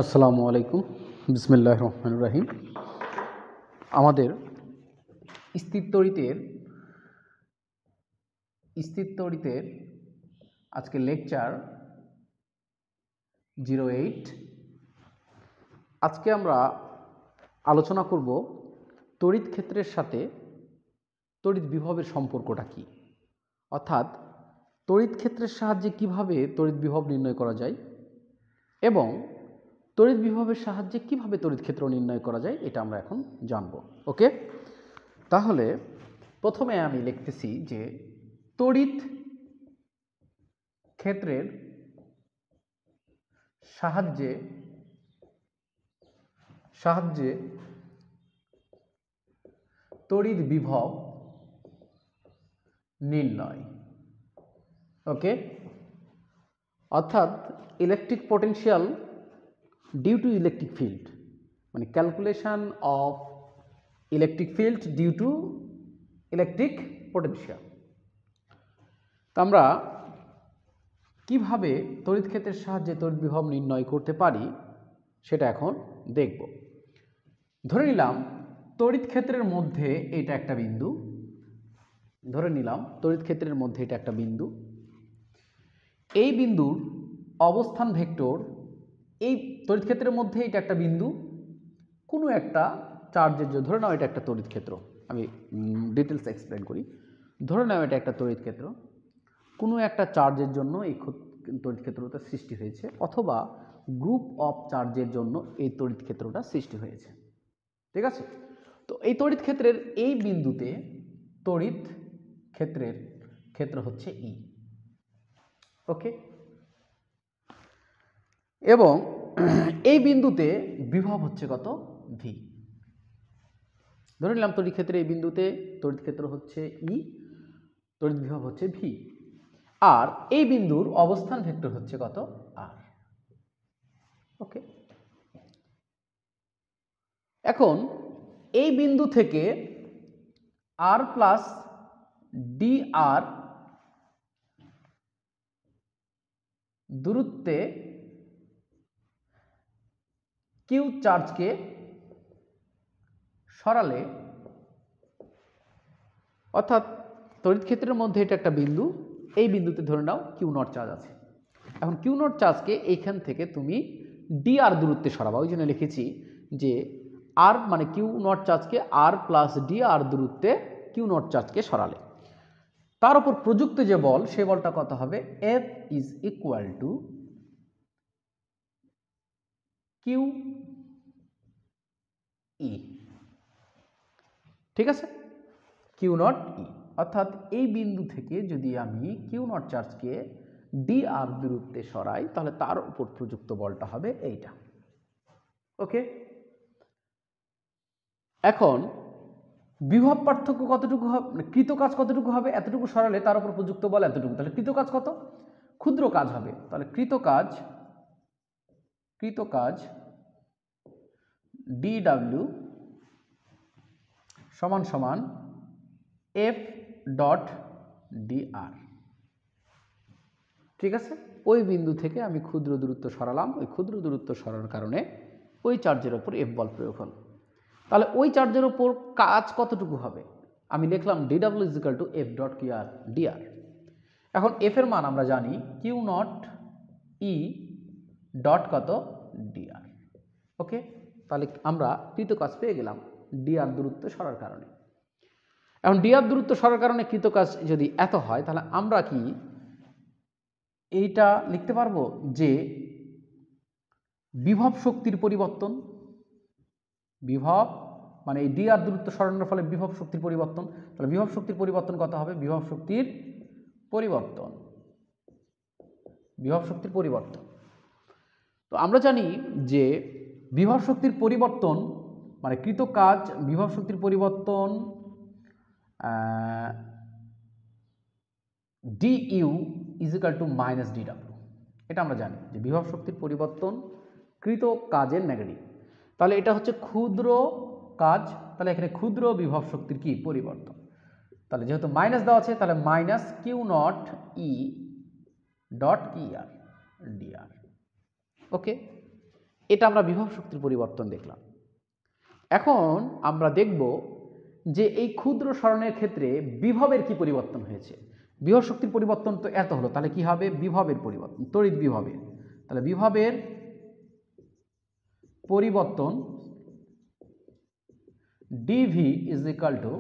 আসসালামু আলাইকুম বিসমিল্লাহির রহমানির রহিম। আমাদের স্থির তড়িতের আজকে লেকচার 08। আজকে আমরা আলোচনা করব তড়িৎ ক্ষেত্রের সাথে তড়িৎ বিভবের সম্পর্কটা কী, অর্থাৎ তড়িৎ ক্ষেত্রের সাহায্যে কিভাবে তড়িৎ বিভব নির্ণয় করা যায় এবং তড়িৎ বিভবের সাহায্যে কিভাবে তড়িৎ ক্ষেত্র নির্ণয় করা যায় এটা আমরা এখন জানব। ওকে, তাহলে প্রথমে আমি লিখতেছি যে তড়িৎ ক্ষেত্রের সাহায্যে তড়িৎ বিভব নির্ণয়। ওকে, অর্থাৎ electric potential due to electric field, মানে calculation of electric field due to electric potential. তা আমরা কিভাবে তড়িৎ ক্ষেত্রের সাহায্যে তড়িৎ বিভব নির্ণয় করতে পারি সেটা এখন দেখব। ধরে নিলাম তড়িৎ ক্ষেত্রের মধ্যে এটা একটা বিন্দু, এই বিন্দুর অবস্থান ভেক্টর, এই তড়িৎ ক্ষেত্রের মধ্যে এটা একটা বিন্দু, কোনো একটা চার্জের জন্য, ধরে নাও এটা একটা তড়িৎ ক্ষেত্র, আমি ডিটেলস এক্সপ্লেন করি। ধরে নাও এটা একটা তড়িৎ ক্ষেত্র, কোনো একটা চার্জের জন্য এই তড়িৎ ক্ষেত্রটা সৃষ্টি হয়েছে, অথবা গ্রুপ অফ চার্জের জন্য এই তড়িৎ ক্ষেত্রটা সৃষ্টি হয়েছে। ঠিক আছে, তো এই তড়িৎ ক্ষেত্রের এই বিন্দুতে তড়িৎ ক্ষেত্রের ক্ষেত্র হচ্ছে ই। ওকে, এবং এই বিন্দুতে বিভব হচ্ছে কত? ভি। ধরে নিলাম তড়িৎ ক্ষেত্রে এই বিন্দুতে তড়িৎ ক্ষেত্র হচ্ছে ই, তড়িৎ বিভব হচ্ছে ভি, আর এই বিন্দুর অবস্থান ভেক্টর হচ্ছে কত? আর। ওকে, এখন এই বিন্দু থেকে আর প্লাস ডি আর দূরত্বে কিউ চার্জকে সরালে, অর্থাৎ তড়িৎ ক্ষেত্রের মধ্যে এটা একটা বিন্দু, এই বিন্দুতে ধরে নাও কিউ নট চার্জ আছে। এখন কিউ নট চার্জকে এইখান থেকে তুমি ডি আর দূরত্বে সরাবা, ওই জন্য লিখেছি যে আর মানে কিউ নট চার্জকে আর প্লাস ডি আর দূরত্বে কিউ নট চার্জকে সরালে তার উপর প্রযুক্ত যে বল, সে বলটা কত হবে? F is equal to Q E. ঠিক আছে, কিউ নট ই, অর্থাৎ এই বিন্দু থেকে যদি আমি কিউ নট চার্জকে ডি আর দূরত্বে সরাই তাহলে তার উপর প্রযুক্ত বলটা হবে এইটা। ওকে, এখন বিভব পার্থক্য কতটুকু হবে, কৃত কাজ কতটুকু হবে? এতটুকু সরালে তার উপর প্রযুক্ত বল এতটুকু, তাহলে কৃত কাজ কত? ক্ষুদ্র কাজ হবে। তাহলে কৃত কাজ ডি ডাব্লিউ সমান সমান এফ ডট ডি আর। ঠিক আছে, ওই বিন্দু থেকে আমি ক্ষুদ্র দূরত্ব সরালাম, ওই ক্ষুদ্র দূরত্ব সরানোর কারণে ওই চার্জের ওপর এফ বল প্রয়োগ হল। তাহলে ওই চার্জের ওপর কাজ কতটুকু হবে? আমি লিখলাম D W is equal to F dot Q R D R. এখন এফ এর মান আমরা জানি কিউ নট ই ডট কত? D R. ওকে, তাহলে আমরা কৃত কাজ পেয়ে গেলাম ডি আর দূরত্ব সরার কারণে। এখন ডি আর দূরত্ব সরার কারণে কৃত কাজ যদি এত হয়, তাহলে আমরা কি এইটা লিখতে পারবো যে বিভব শক্তির পরিবর্তন, বিভব মানে এই ডি আর দূরত্ব সরানোর ফলে বিভব শক্তির পরিবর্তন, তাহলে বিভব শক্তির পরিবর্তন কত হবে? বিভব শক্তির পরিবর্তন। তো আমরা জানি যে বিভব শক্তির পরিবর্তন মানে কৃত কাজ বিভব শক্তির পরিবর্তন D U is equal to minus D W. এটা আমরা জানি যে বিভব শক্তির পরিবর্তন কৃত কাজের নেগেটিভ। তাহলে এটা হচ্ছে ক্ষুদ্র কাজ, তাহলে এখানে ক্ষুদ্র বিভব শক্তির কি পরিবর্তন। তাহলে যেহেতু মাইনাস দেওয়া আছে, তাহলে minus Q naught E dot E R D R. Okay, এটা আমরা বিভব শক্তির পরিবর্তন দেখলাম। এখন আমরা দেখব যে এই ক্ষুদ্র সরণের ক্ষেত্রে বিভবের কি পরিবর্তন হয়েছে। বিভব শক্তির পরিবর্তন তো এত হলো, তাহলে কি হবে বিভবের পরিবর্তন, তড়িৎ বিভবের। তাহলে বিভবের পরিবর্তন ডিভি ইজ ইকাল টু,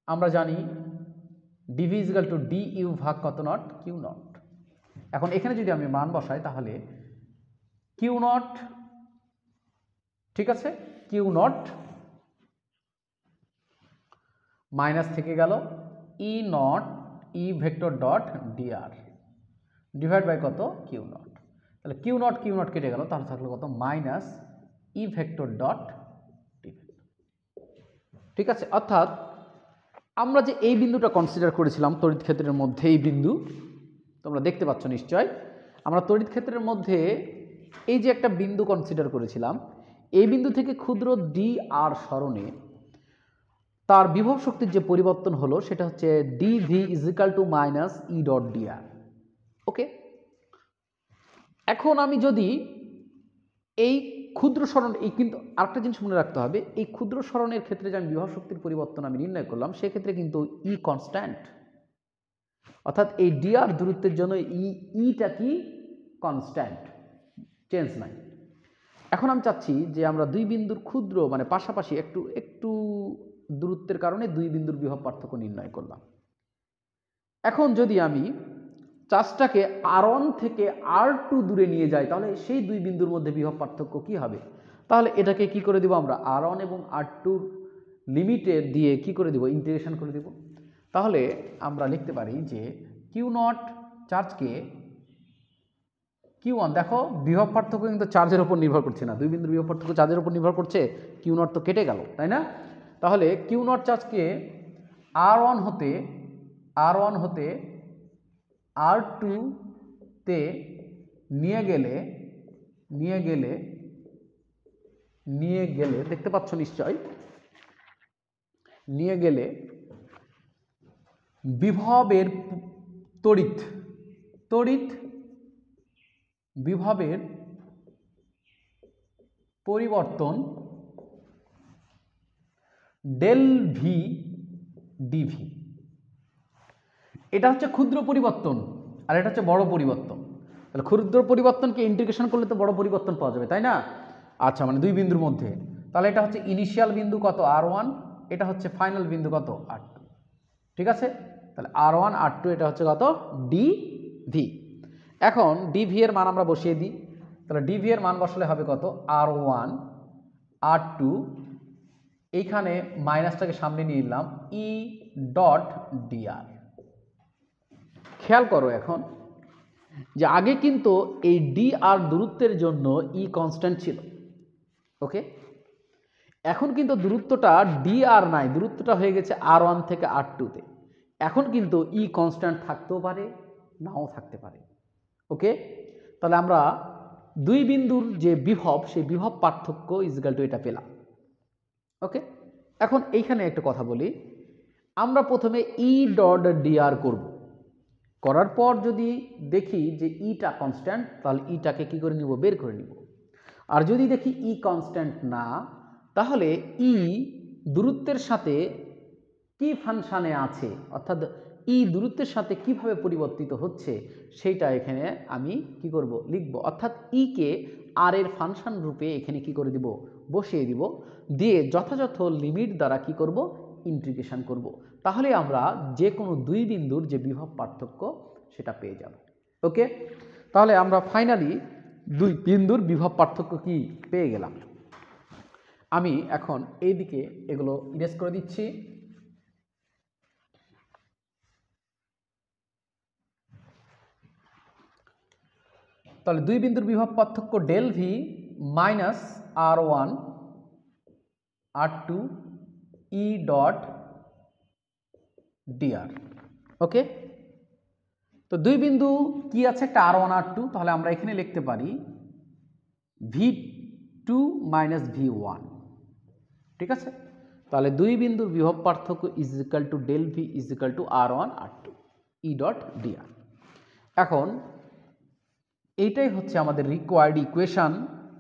আমরা জানি DV is equal to D U ভাগ কত নট কিউ নট। এখন এখানে যদি আমি মান বসাই তাহলে কিউ নট, ঠিক আছে, কিউ নট মাইনাস থেকে গেল E naught E vector dot D R divide by কত কিউ নট। তাহলে কিউ নট কেটে গেল, তাহলে থাকলো কত minus E vector dot D. ঠিক আছে, অর্থাৎ আমরা যে এই বিন্দুটা কনসিডার করেছিলাম তড়িৎ ক্ষেত্রের মধ্যে, এই বিন্দু তোমরা দেখতে পাচ্ছ নিশ্চয়, আমরা তড়িৎ ক্ষেত্রের মধ্যে এই যে একটা বিন্দু কনসিডার করেছিলাম, এই বিন্দু থেকে ক্ষুদ্র ডি আর সরণে তার বিভব শক্তির যে পরিবর্তন হলো সেটা হচ্ছে DV is equal to minus E dot D R. Okay, এখন আমি যদি এই ক্ষুদ্র সরণ, এই কিন্তু আরেকটা জিনিস মনে রাখতে হবে, এই ক্ষুদ্র সরণের ক্ষেত্রে যে আমি বিভব শক্তির পরিবর্তন আমি নির্ণয় করলাম সেক্ষেত্রে কিন্তু ই কনস্ট্যান্ট, অর্থাৎ এই ডিআর দূরত্বের জন্য ইটা কি কনস্ট্যান্ট, চেঞ্জ নাই। এখন আমি চাচ্ছি যে আমরা দুই বিন্দুর ক্ষুদ্র মানে পাশাপাশি একটু একটু দূরত্বের কারণে দুই বিন্দুর বিভব পার্থক্য নির্ণয় করলাম। এখন যদি আমি চার্জটাকে R1 থেকে R2 দূরে নিয়ে যাই তাহলে সেই দুই বিন্দুর মধ্যে বিভব পার্থক্য কি হবে? তাহলে এটাকে কি করে দিব আমরা R1 এবং R2 লিমিটে দিয়ে কি করে দিব ইন্টিগ্রেশন করে দিব। তাহলে আমরা লিখতে পারি যে Q0 চার্জকে Q1, দেখো বিভব পার্থক্য কিন্তু চার্জের উপর নির্ভর করছে না, দুই বিন্দুর বিভব পার্থক্য চার্জের উপর নির্ভর করছে, Q0 তো কেটে গেল, তাই না? তাহলে Q0 চার্জকে R1 হতে R2 তে নিয়ে গেলে দেখতে পাচ্ছ নিশ্চয়, নিয়ে গেলে বিভবের তড়িৎ বিভবের পরিবর্তন ডেল ভি ডিভি, এটা হচ্ছে ক্ষুদ্র পরিবর্তন আর এটা হচ্ছে বড় পরিবর্তন। তাহলে ক্ষুদ্র পরিবর্তনকে ইন্টিগ্রেশন করলে তো বড় পরিবর্তন পাওয়া যাবে, তাই না? আচ্ছা, মানে দুই বিন্দুর মধ্যে, তাহলে এটা হচ্ছে ইনিশিয়াল বিন্দু কত R1, এটা হচ্ছে ফাইনাল বিন্দু কত R2, ঠিক আছে? তাহলে R1 R2 এটা হচ্ছে কত ডিভি। এখন ডিভি এর মান আমরা বসিয়ে দিই, তাহলে ডিভি এর মান বসালে হবে কত R1 R2, এইখানে মাইনাসটাকে সামনে নিয়ে নিলাম ই ডট ডিআর। খেয়াল করো এখন যে আগে কিন্তু এই ডি আর দূরত্বের জন্য ই কনস্ট্যান্ট ছিল, ওকে? এখন কিন্তু দূরত্বটা ডি আর নাই, দূরত্বটা হয়ে গেছে R1 থেকে R2 তে। এখন কিন্তু ই কনস্ট্যান্ট থাকতেও পারে নাও থাকতে পারে, ওকে? তাহলে আমরা দুই বিন্দুর যে বিভব সেই বিভব পার্থক্য ইজিক্যাল টু এটা পেলাম, ওকে? এখন এইখানে একটা কথা বলি, আমরা প্রথমে ই ডট ডিআর করব, করার পর যদি দেখি যে ইটা কনস্ট্যান্ট তাহলে ইটাকে কি করে নিব বের করে নিব, আর যদি দেখি ই কনস্ট্যান্ট না তাহলে ই দূরত্বের সাথে কি ফাংশানে আছে, অর্থাৎ ই দূরত্বের সাথে কিভাবে পরিবর্তিত হচ্ছে সেইটা এখানে আমি কি করব লিখব, অর্থাৎ ই কে আর এর ফাংশন রূপে এখানে কি করে দিব বসিয়ে দিব, দিয়ে যথাযথ লিমিট দ্বারা কি করব ইন্টিগ্রেশন করব। তাহলে আমরা যে কোনো দুই বিন্দুর যে বিভব পার্থক্য সেটা পেয়ে যাব, ওকে? তাহলে আমরা ফাইনালি দুই বিন্দুর বিভব পার্থক্য কি পেয়ে গেলাম। আমি এখন এইদিকে এগুলো ইরেজ করে দিচ্ছি। তাহলে দুই বিন্দুর বিভব পার্থক্য del V minus R1 R2 E dot D R, okay? তো দুই বিন্দু কি আছে একটা R1 R2, তাহলে আমরা এখানে লিখতে পারি V2 মাইনাস V1, ঠিক আছে? তাহলে দুই বিন্দুর বিভব পার্থক্য is equal to del V is equal to R1 R2 E dot DR. এখন এইটাই হচ্ছে আমাদের রিকোয়ার্ড ইকুয়েশন।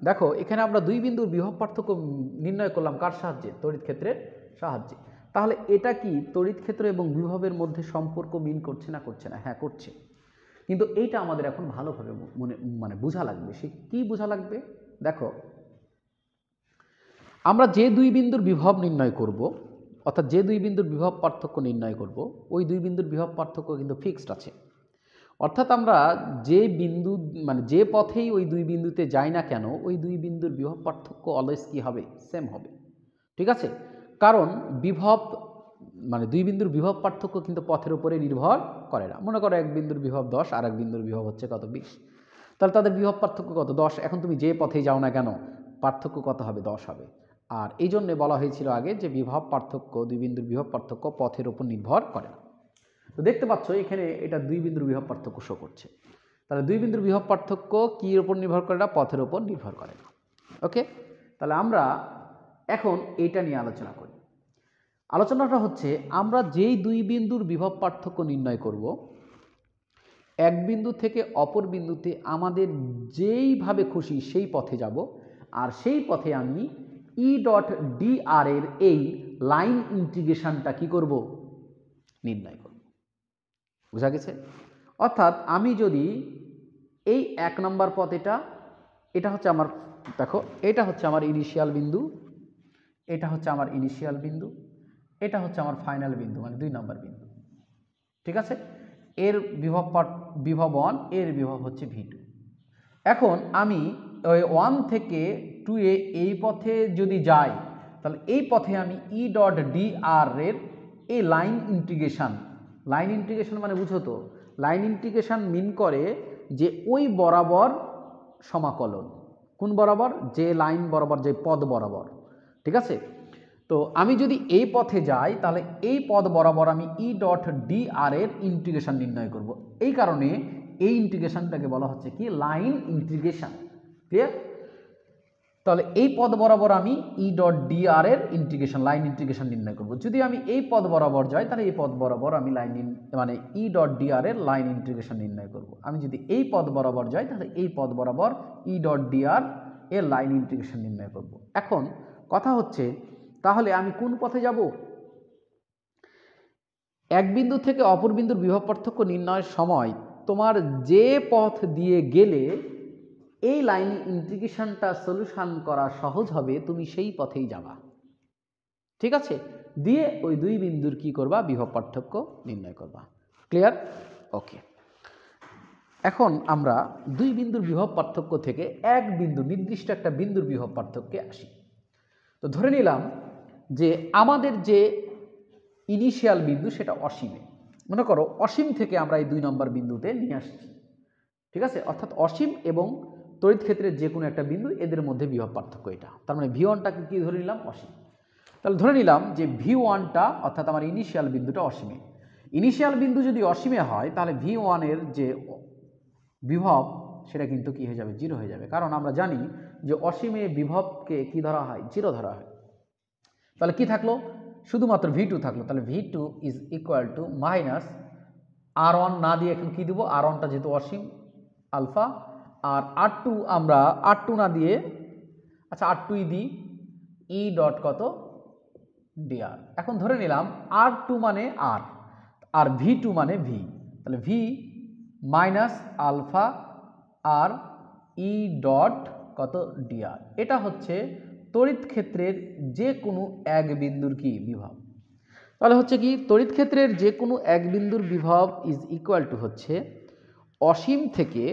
দেখো এখানে আমরা দুই বিন্দুর বিভব পার্থক্য নির্ণয় করলাম কার সাহায্যে? তড়িৎ ক্ষেত্রের সাহায্যে। তাহলে এটা কি তড়িৎ ক্ষেত্র এবং বিভবের মধ্যে সম্পর্ক মিন করছে না করছে না? হ্যাঁ করছে, কিন্তু এইটা আমাদের এখন ভালোভাবে মানে বোঝা লাগবে। সে কি বোঝা লাগবে? দেখো আমরা যে দুই বিন্দুর বিভব নির্ণয় করব, অর্থাৎ যে দুই বিন্দুর বিভব পার্থক্য নির্ণয় করব, ওই দুই বিন্দুর বিভব পার্থক্য কিন্তু ফিক্সড আছে। অর্থাৎ আমরা যে বিন্দু মানে যে পথেই ওই দুই বিন্দুতে যাই না কেন, ওই দুই বিন্দুর বিভব পার্থক্য অলওয়েজ কী হবে? সেম হবে। ঠিক আছে, কারণ বিভব মানে দুই বিন্দুর বিভব পার্থক্য কিন্তু পথের উপরে নির্ভর করে না। মনে করো এক বিন্দুর বিভব 10 আর এক বিন্দুর বিভব হচ্ছে কত? 20, তাহলে তাদের বিভব পার্থক্য কত? 10। এখন তুমি যে পথেই যাও না কেন পার্থক্য কত হবে? 10 হবে। আর এই জন্যে বলা হয়েছিল আগে যে বিভব পার্থক্য, দুই বিন্দুর বিভব পার্থক্য পথের উপর নির্ভর করে না। তো দেখতে পাচ্ছ এখানে এটা দুই বিন্দুর বিভব পার্থক্য শো করছে। তাহলে দুই বিন্দুর বিভব পার্থক্য কীর উপর নির্ভর করে না? পথের উপর নির্ভর করে না। ওকে, তাহলে আমরা এখন এইটা নিয়ে আলোচনা করি। আলোচনাটা হচ্ছে আমরা যেই দুই বিন্দুর বিভব পার্থক্য নির্ণয় করব, এক বিন্দু থেকে অপর বিন্দুতে আমাদের যেইভাবে খুশি সেই পথে যাব, আর সেই পথে আমি ই ডট ডিআর এর এই লাইন ইন্টিগ্রেশনটা কি করব? নির্ণয় করব। বোঝা গেছে? অর্থাৎ আমি যদি এই 1 নম্বর পথ, এটা হচ্ছে আমার, দেখো এটা হচ্ছে আমার ইনিশিয়াল বিন্দু, এটা হচ্ছে আমার ইনিশিয়াল বিন্দু, এটা হচ্ছে আমার ফাইনাল বিন্দু মানে 2 নম্বর বিন্দু। ঠিক আছে, এর বিভব 1, এর বিভব হচ্ছে V2। এখন আমি ওই 1 থেকে 2 এ এই পথে যদি যাই, তাহলে এই পথে আমি ই ডট ডিআর এর এই লাইন ইন্টিগ্রেশন মানে বুঝো তো, লাইন ইন্টিগ্রেশন মিন করে যে ওই বরাবর সমাকলন। কোন বরাবর? যে লাইন বরাবর, যে পদ বরাবর। ঠিক আছে, তো আমি যদি এই পথে যাই তাহলে এই পদ বরাবর আমি ই ডট ডিআর এর ইন্টিগ্রেশন নির্ণয় করব। এই কারণে এই ইন্টিগ্রেশনটাকে বলা হচ্ছে কি? Line integration. ক্লিয়ার? তাহলে এই পদ বরাবর আমি ই ডট ডিআর এর ইন্টিগ্রেশন, লাইন ইন্টিগ্রেশন নির্ণয় করব। যদি আমি এই পদ বরাবর যাই তাহলে এই পদ বরাবর আমি মানে ই ডট ডিআর এর লাইন ইন্টিগ্রেশন নির্ণয় করব। আমি যদি এই পদ বরাবর যাই তাহলে এই পদ বরাবর ই ডট ডিআর এর লাইন ইন্টিগ্রেশন নির্ণয় করব। এখন কথা হচ্ছে তাহলে আমি কোন পথে যাব? এক বিন্দু থেকে অপর বিন্দুর বিভব পার্থক্য নির্ণয়ের সময় তোমার যে পথ দিয়ে গেলে এই লাইন ইন্টিগ্রেশনটা সলিউশন করা সহজ হবে, তুমি সেই পথেই যাবা। ঠিক আছে, দিয়ে ওই দুই বিন্দুর কি করবা? বিভব পার্থক্য নির্ণয় করবা। ক্লিয়ার? ওকে, এখন আমরা দুই বিন্দুর বিভব পার্থক্য থেকে এক বিন্দু, নির্দিষ্ট একটা বিন্দুর বিভব পার্থক্যে আসি। তো ধরে নিলাম যে আমাদের যে ইনিশিয়াল বিন্দু সেটা অসীমে। মনে করো অসীম থেকে আমরা এই 2 নম্বর বিন্দুতে নিয়ে আসছি। ঠিক আছে, অর্থাৎ অসীম এবং তড়িৎ ক্ষেত্রের যে কোনো একটা বিন্দু, এদের মধ্যে বিভব পার্থক্য এটা। তার মানে V1টাকে কি ধরে নিলাম? অসীম। তাহলে ধরে নিলাম যে V1টা অর্থাৎ আমার ইনিশিয়াল বিন্দুটা অসীমে। ইনিশিয়াল বিন্দু যদি অসীমে হয় তাহলে V1 এর যে বিভব সেটা কিন্তু কি হয়ে যাবে? 0 হয়ে যাবে। কারণ আমরা জানি যে অসীমে বিভবকে কি ধরা হয়? 0 ধরা হয়। তাহলে কি থাকলো? শুধুমাত্র V2 থাকলো। তাহলে V2 is equal to minus R1 না দিয়ে এখন কি দেবো? R1টা যেহেতু অসীম, আলফা, আর R2 আমরা R2 না দিয়ে, আচ্ছা R2ই দিই, ই ডট কত? ডিআর। এখন ধরে নিলাম R2 মানে R আর V2 মানে V, তাহলে V মাইনাস আলফা আর ই ডট কত? ডিআর। এটা হচ্ছে তড়িৎ ক্ষেত্রের যে কোনো এক বিন্দুর কি? বিভব। তাহলে হচ্ছে কি? তড়িৎ ক্ষেত্রের যে কোনো এক বিন্দুর বিভব ইজ ইকুয়াল টু হচ্ছে অসীম থেকে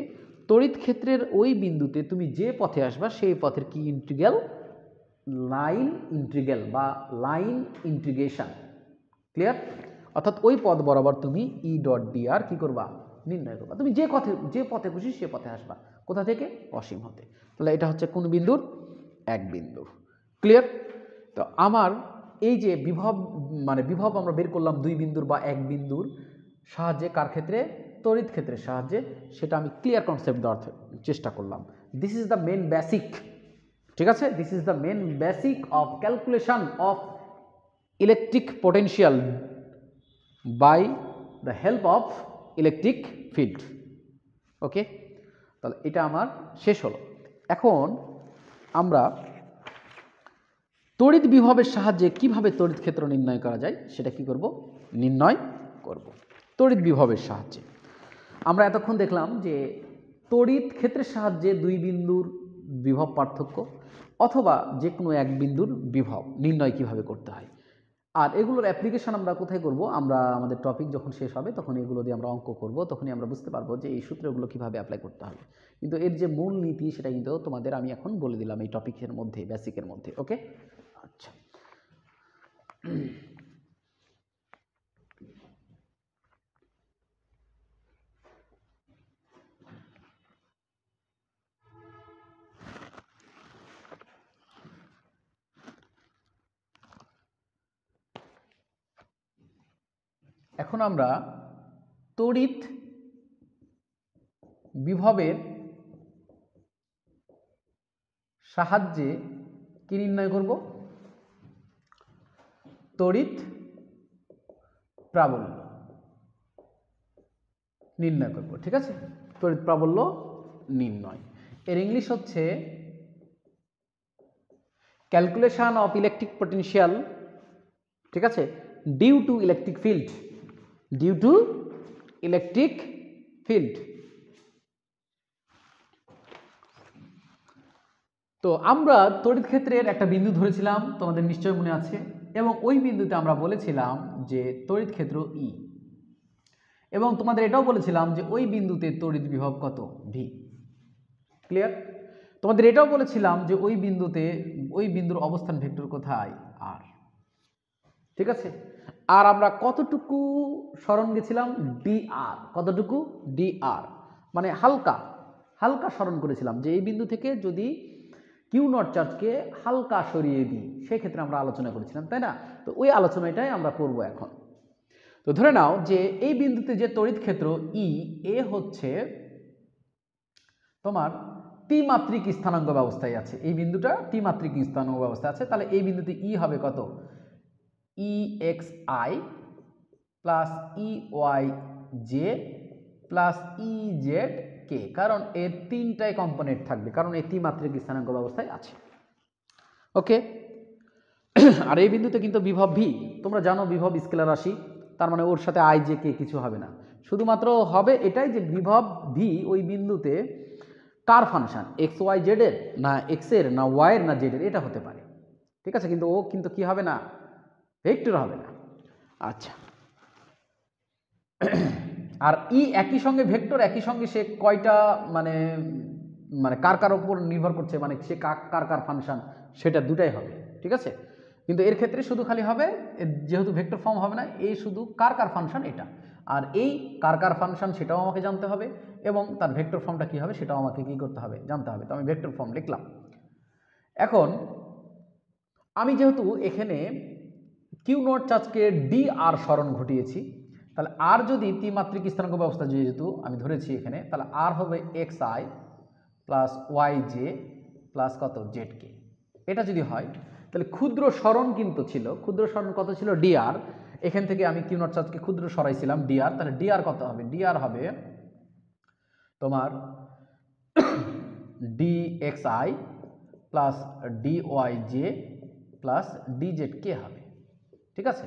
তড়িৎ ক্ষেত্রের ওই বিন্দুতে তুমি যে পথে আসবা সেই পথের কি ইন্টিগ্রাল? লাইন ইন্টিগ্রাল বা লাইন ইন্টিগ্রেশন। ক্লিয়ার? অর্থাৎ ওই পথ বরাবর তুমি ই ডট ডিআর কি করবা? নির্ণয় করবা। তুমি যে পথে খুশি সে পথে আসবা। কোথা থেকে? অসীম হতে। তাহলে এটা হচ্ছে কোন বিন্দুর? এক বিন্দুর। ক্লিয়ার? তো আমার এই যে বিভব মানে বিভব আমরা বের করলাম দুই বিন্দুর বা এক বিন্দুর সাহায্যে, কার ক্ষেত্রে? তড়িৎ ক্ষেত্রের সাহায্যে। সেটা আমি ক্লিয়ার কনসেপ্ট দেওয়ার চেষ্টা করলাম। This is the main basic. ঠিক আছে, this is the main basic of calculation of electric potential by the help of electric field. Okay, তাহলে এটা আমার শেষ হলো। এখন আমরা তড়িৎ বিভবের সাহায্যে কিভাবে তড়িৎ ক্ষেত্র নির্ণয় করা যায় সেটা কি করব, নির্ণয় করব তড়িৎ বিভবের সাহায্যে। আমরা এতক্ষণ দেখলাম যে তড়িৎ ক্ষেত্রের সাহায্যে দুই বিন্দুর বিভব পার্থক্য অথবা যে কোনো এক বিন্দুর বিভব নির্ণয় কিভাবে করতে হয়। আর এগুলোর অ্যাপ্লিকেশন আমরা কোথায় করব, আমরা আমাদের টপিক যখন শেষ হবে তখন এগুলো দিয়ে আমরা অঙ্ক করব, তখনই আমরা বুঝতে পারবো যে এই সূত্রগুলো কিভাবে অ্যাপ্লাই করতে হবে। কিন্তু এর যে মূল নীতি সেটা কিন্তু তোমাদের আমি এখন বলে দিলাম এই টপিকের মধ্যে, বেসিকের মধ্যে। ওকে, আচ্ছা। এখন আমরা তড়িৎ বিভবের সাহায্যে কি নির্ণয় করব, তড়িৎ প্রাবল্য নির্ণয় করব। ঠিক আছে, তড়িৎ প্রাবল্য নির্ণয়, এর ইংলিশ হচ্ছে ক্যালকুলেশন অফ ইলেকট্রিক পটেনশিয়াল, ঠিক আছে, due to electric field, due to electric field. তো আমরা তড়িৎ ক্ষেত্রের একটা বিন্দু ধরেছিলাম, তোমাদের নিশ্চয় মনে আছে, এবং ওই বিন্দুতে আমরা বলেছিলাম যে তড়িৎ ক্ষেত্র ই, এবং তোমাদের এটাও বলেছিলাম যে ওই বিন্দুতে তড়িৎ বিভব কত, ভি। ক্লিয়ার? তোমাদের এটাও বলেছিলাম যে ওই বিন্দুতে ওই বিন্দুর অবস্থান ভেক্টর কোথায়, আর। ঠিক আছে, আর আমরা কতটুকু সরণ গেছিলাম, ডি আর। কতটুকু, ডি আর, মানে হালকা হালকা সরণ করেছিলাম যে এই বিন্দু থেকে যদি কিউ নট চার্জকে হালকা সরিয়ে দিই সেক্ষেত্রে আমরা আলোচনা করেছিলাম, তাই না? তো ওই আলোচনাটাই আমরা করব এখন। তো ধরে নাও যে এই বিন্দুতে যে তড়িৎ ক্ষেত্র ই, এ হচ্ছে তোমার ত্রিমাত্রিক স্থানাঙ্ক ব্যবস্থায় আছে, এই বিন্দুটা ত্রিমাত্রিক স্থানাঙ্ক ব্যবস্থায় আছে, তাহলে এই বিন্দুতে ই হবে কত, E X I plus E Y J plus E Z K, কারণ এর তিনটাই কম্পোনেন্ট থাকবে, কারণ এই ত্রিমাত্রিক স্থানাঙ্ক ব্যবস্থায় আছে। ওকে, আর এই বিন্দুতে কিন্তু বিভব ভি, তোমরা জানো বিভব স্কেলার রাশি, তার মানে ওর সাথে আই জে কে কিছু হবে না, শুধুমাত্র হবে এটাই যে বিভব ভি ওই বিন্দুতে কার ফাংশন, এক্স ওয়াই জেড এর, না এক্স এর, না ওয়াই এর, না জেড এর, এটা হতে পারে। ঠিক আছে, কিন্তু ও কিন্তু কি হবে না, ভেক্টর হবে না। আচ্ছা, আর ই একই সঙ্গে ভেক্টর, একই সঙ্গে সে কয়টা মানে মানে কার কার উপর নির্ভর করছে, মানে সে কার কার ফাংশন, সেটা দুটাই হবে। ঠিক আছে, কিন্তু এর ক্ষেত্রে শুধু খালি হবে, যেহেতু ভেক্টর ফর্ম হবে না, এই শুধু কার কার ফাংশন এটা, আর এই কার কার ফাংশন সেটাও আমাকে জানতে হবে, এবং তার ভেক্টর ফর্মটা কি হবে সেটাও আমাকে কি করতে হবে, জানতে হবে। তো আমি ভেক্টর ফর্ম লিখলাম। এখন আমি যেহেতু এখানে কিউ নট চার্জকে ডি আর সরণ ঘটিয়েছি, তাহলে আর যদি ত্রিমাত্রিক স্থানাঙ্ক ব্যবস্থা যেহেতু আমি ধরেছি এখানে, তাহলে আর হবে X I plus Y J plus কত, জেড কে। এটা যদি হয় তাহলে ক্ষুদ্র সরণ কিন্তু ছিল, ক্ষুদ্র সরণ কত ছিল, ডি আর। এখান থেকে আমি কিউ নট চার্জকে ক্ষুদ্র সরাইছিলাম ডি আর, তাহলে ডি আর কত হবে, ডি আর হবে তোমার D X I plus D Y J plus D Z K হবে। ঠিক আছে,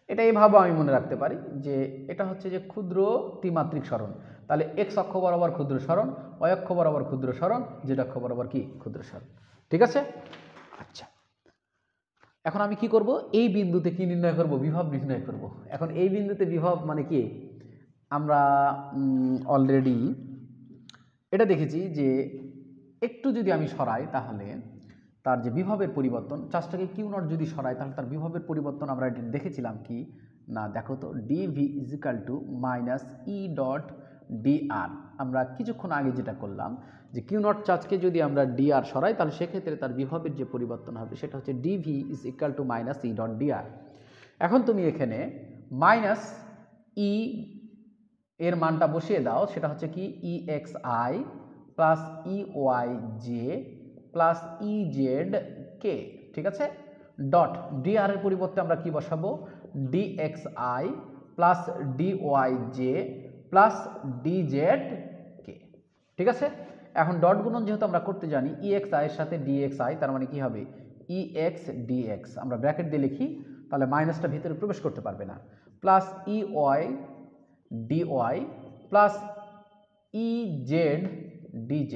এটা এইভাবে আমি মনে রাখতে পারি যে এটা হচ্ছে যে ক্ষুদ্র ত্রিমাত্রিক সরণ, তাহলে এক্স অক্ষ বরাবর ক্ষুদ্র সরণ, ওয়াই অক্ষ বরাবর ক্ষুদ্র সরণ, জেড অক্ষ বরাবর কি, ক্ষুদ্র সরণ। ঠিক আছে, আচ্ছা। এখন আমি কি করব, এই বিন্দুতে কি নির্ণয় করব, বিভব নির্ণয় করব। এখন এই বিন্দুতে বিভব মানে কি, আমরা অলরেডি এটা দেখেছি যে একটু যদি আমি সরাই তাহলে তার যে বিভবের পরিবর্তন, চার্জটাকে কিউ নট যদি সরাই তাহলে তার বিভবের পরিবর্তন আমরা দেখেছিলাম কি না, দেখো তো, DV is equal to minus E dot DR. আমরা কিছুক্ষণ আগে যেটা করলাম যে কিউ নট চার্জকে যদি আমরা ডিআর সরাই তাহলে সেক্ষেত্রে তার বিভবের যে পরিবর্তন হবে সেটা হচ্ছে DV is equal to minus E dot DR. এখন তুমি এখানে মাইনাস ই এর মানটা বসিয়ে দাও, সেটা হচ্ছে কি E X I plus E Y J plus E Z কে। ঠিক আছে, ডট ডিআর এর পরিবর্তে আমরা কি বসাবো, D X I plus D Y J plus D Z কে। ঠিক আছে, এখন ডট গুণন যেহেতু আমরা করতে জানি EX এর সাথে DX তার মানে কি হবে EX DX, আমরা ব্র্যাকেট দিয়ে লিখি তাহলে মাইনাসটা ভিতরে প্রবেশ করতে পারবে না, plus EY DY plus EZ DZ।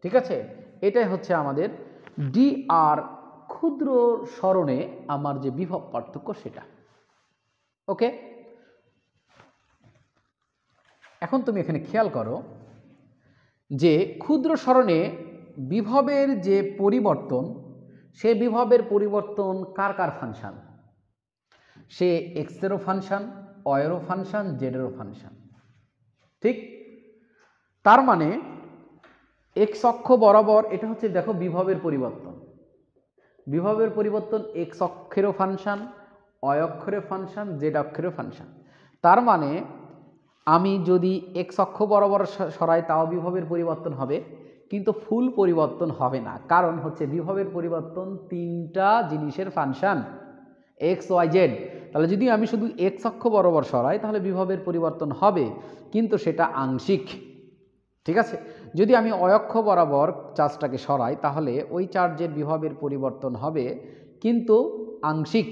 ঠিক আছে, এটাই হচ্ছে আমাদের ডি আর ক্ষুদ্র সরণে আমার যে বিভব পার্থক্য সেটা। ওকে, এখন তুমি এখানে খেয়াল করো যে ক্ষুদ্র সরণে বিভবের যে পরিবর্তন, সে বিভবের পরিবর্তন কার কার ফাংশন? সে এক্সেরও ফাংশন, ওয়াইয়েরও ফাংশন, জেডেরও ফাংশন। ঠিক, তার মানে এক্স অক্ষ বরাবর এটা হচ্ছে দেখো বিভবের পরিবর্তন, বিভবের পরিবর্তন এক্স অক্ষেরও ফাংশন, ওয়াই অক্ষেরও ফাংশন, জেড অক্ষেরও ফাংশন। তার মানে আমি যদি এক্স অক্ষ বরাবর সরাই তাও বিভবের পরিবর্তন হবে, কিন্তু ফুল পরিবর্তন হবে না, কারণ হচ্ছে বিভবের পরিবর্তন তিনটা জিনিসের ফাংশন এক্স ওয়াই জেড। তাহলে যদি আমি শুধু এক্স অক্ষ বরাবর সরাই তাহলে বিভবের পরিবর্তন হবে, কিন্তু সেটা আংশিক। ঠিক আছে, যদি আমি অক্ষ বরাবর চার্জটাকে সরাই তাহলে ওই চার্জের বিভবের পরিবর্তন হবে, কিন্তু আংশিক।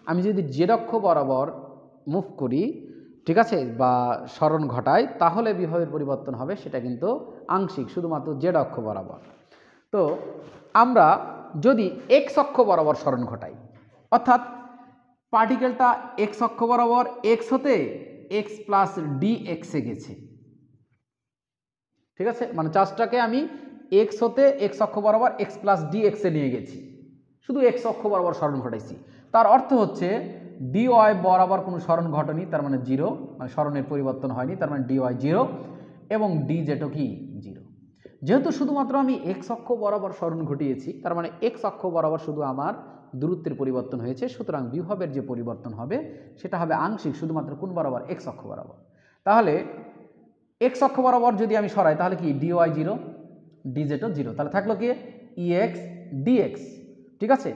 আমি যদি জেড অক্ষ বরাবর মুভ করি, ঠিক আছে, বা সরণ ঘটাই, তাহলে বিভবের পরিবর্তন হবে, সেটা কিন্তু আংশিক, শুধুমাত্র জেড অক্ষ বরাবর। তো আমরা যদি এক্স অক্ষ বরাবর সরণ ঘটাই, অর্থাৎ পার্টিকেলটা এক্স অক্ষ বরাবর এক্স হতে এক্স প্লাস ডি এক্সে গেছে। ঠিক আছে, মানে চার্জটাকে আমি এক্স হতে এক্স অক্ষ বরাবর এক্স প্লাস ডি এক্সে নিয়ে গেছি, শুধু এক্স অক্ষ বরাবর সরণ ঘটাইছি। তার অর্থ হচ্ছে ডি ওয়াই বরাবর কোনো সরণ ঘটেনি, তার মানে জিরো, মানে সরণের পরিবর্তন হয়নি, তার মানে ডি ওয়াই জিরো, এবং ডি জেডও কি জিরো। যেহেতু শুধুমাত্র আমি এক্স অক্ষ বরাবর সরণ ঘটিয়েছি, তার মানে এক্স অক্ষ বরাবর শুধু আমার দূরত্বের পরিবর্তন হয়েছে, সুতরাং বিভবের যে পরিবর্তন হবে সেটা হবে আংশিক, শুধুমাত্র কোন বরাবর? এক্স অক্ষ বরাবর। তাহলে এক্স অক্ষ বরাবর যদি আমি সরাই তাহলে কি ডি ওয়াই জিরো, ডি জেডও জিরো, তাহলে থাকলো কি ইএক্স ডিএক্স। ঠিক আছে,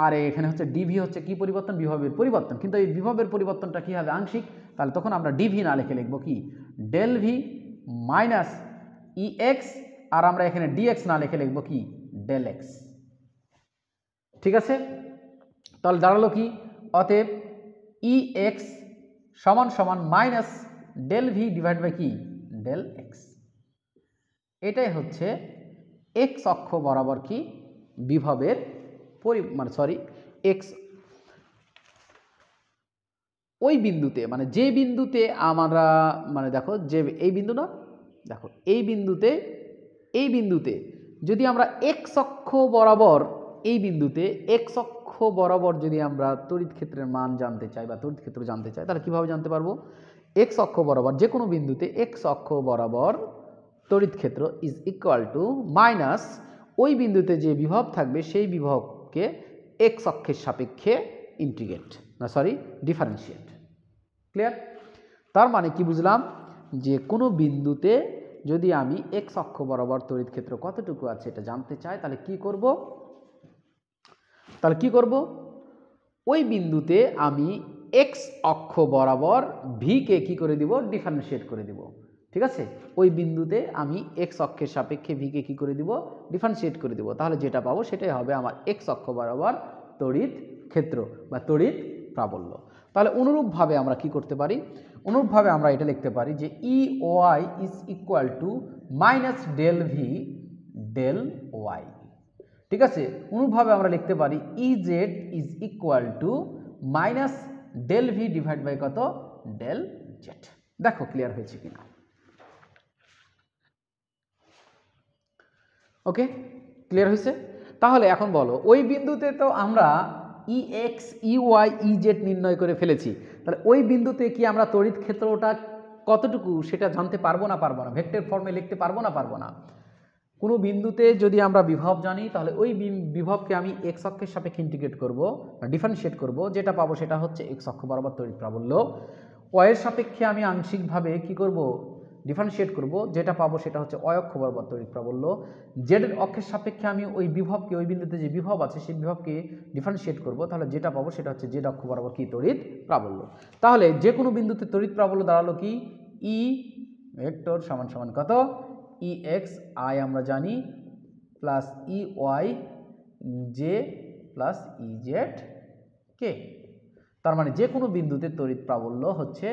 আর এখানে হচ্ছে ডিভি হচ্ছে কি পরিবর্তন? বিভবের পরিবর্তন, কিন্তু এই বিভবের পরিবর্তনটা কি হবে? আংশিক। তাহলে তখন আমরা ডিভি না লিখে লিখবো কি ডেল ভি মাইনাস ইএক্স, আর আমরা এখানে ডিএক্স না লিখে লিখবো কি ডেল এক্স। ঠিক আছে, তাহলে দাঁড়ালো কি? অতএব ইএক্স সমান সমান minus del V divide by কি ডেল এক্স। এটাই হচ্ছে এক্স অক্ষ বরাবর কি বিভবের এক্স ওই বিন্দুতে, মানে যে বিন্দুতে আমরা দেখো যে এই বিন্দু না, দেখো এই বিন্দুতে যদি আমরা এক্স অক্ষ বরাবর এক্স অক্ষ বরাবর যদি আমরা তড়িৎ ক্ষেত্রের মান জানতে চাই বা তড়িৎ ক্ষেত্র জানতে চাই, তাহলে কিভাবে জানতে পারবো? এক্স অক্ষ বরাবর যে কোনো বিন্দুতে এক্স অক্ষ বরাবর তড়িৎ ক্ষেত্র ইজ ইকুয়াল টু মাইনাস ওই বিন্দুতে যে বিভব থাকবে সেই বিভবকে এক্স অক্ষের সাপেক্ষে ডিফারেন্সিয়েট। ক্লিয়ার? তার মানে কি বুঝলাম? যে কোনো বিন্দুতে যদি আমি এক্স অক্ষ বরাবর তড়িৎ ক্ষেত্র কতটুকু আছে এটা জানতে চাই, তাহলে কি করব? ওই বিন্দুতে আমি এক্স অক্ষ বরাবর ভি কে কি করে দিব? ডিফারেন্সিয়েট করে দিব। ঠিক আছে, ওই বিন্দুতে আমি এক্স অক্ষের সাপেক্ষে ভি কে কি করে দিব? ডিফারেন্সিয়েট করে দিব। তাহলে যেটা পাবো সেটাই হবে আমার এক্স অক্ষ বরাবর তড়িৎ ক্ষেত্র বা তড়িৎ প্রাবল্য। তাহলে অনুরূপভাবে আমরা কি করতে পারি? অনুরূপভাবে আমরা এটা লিখতে পারি যে E Y is equal to minus del V del Y. ঠিক আছে, অনুরূপভাবে আমরা লিখতে পারি E Z is equal to minus del V divide by কত? Del Z. দেখো ক্লিয়ার হয়েছে কিনা? ওকে, ক্লিয়ার হয়েছে? তাহলে এখন বলো, ওই বিন্দুতে তো আমরা E x E y E z নির্ণয় করে ফেলেছি, তাহলে ওই বিন্দুতে কি আমরা তড়িৎ ক্ষেত্রটা কতটুকু সেটা জানতে পারবো না? ভেক্টর ফর্মে লিখতে পারবো না? কোনো বিন্দুতে যদি আমরা বিভব জানি তাহলে ওই বিভবকে আমি এক্স অক্ষের সাপেক্ষে ইন্টিগ্রেট করব, ডিফারেন্সিয়েট করব, যেটা পাবো সেটা হচ্ছে এক্স অক্ষ বরাবর তড়িৎ প্রাবল্য। ওয়ের সাপেক্ষে আমি আংশিকভাবে কি করব? ডিফারেন্সিয়েট করব, যেটা পাবো সেটা হচ্ছে ওয়াই অক্ষ বরাবর তড়িৎ প্রাবল্য। জেড এর অক্ষের সাপেক্ষে আমি ওই বিভবকে, ওই বিন্দুতে যে বিভব আছে সেই বিভবকে ডিফারেন্সিয়েট করব, তাহলে যেটা পাবো সেটা হচ্ছে জেড অক্ষ বরাবর কি তড়িৎ প্রাবল্য। তাহলে যে কোনো বিন্দুতে তড়িৎ প্রাবল্য দাঁড়ালো কি ই ভেক্টর সমান সমান কত? ই এক্স আই আমরা জানি plus E Y J plus E Z k. তার মানে যে কোনো বিন্দুতে তড়িৎ প্রাবল্য হচ্ছে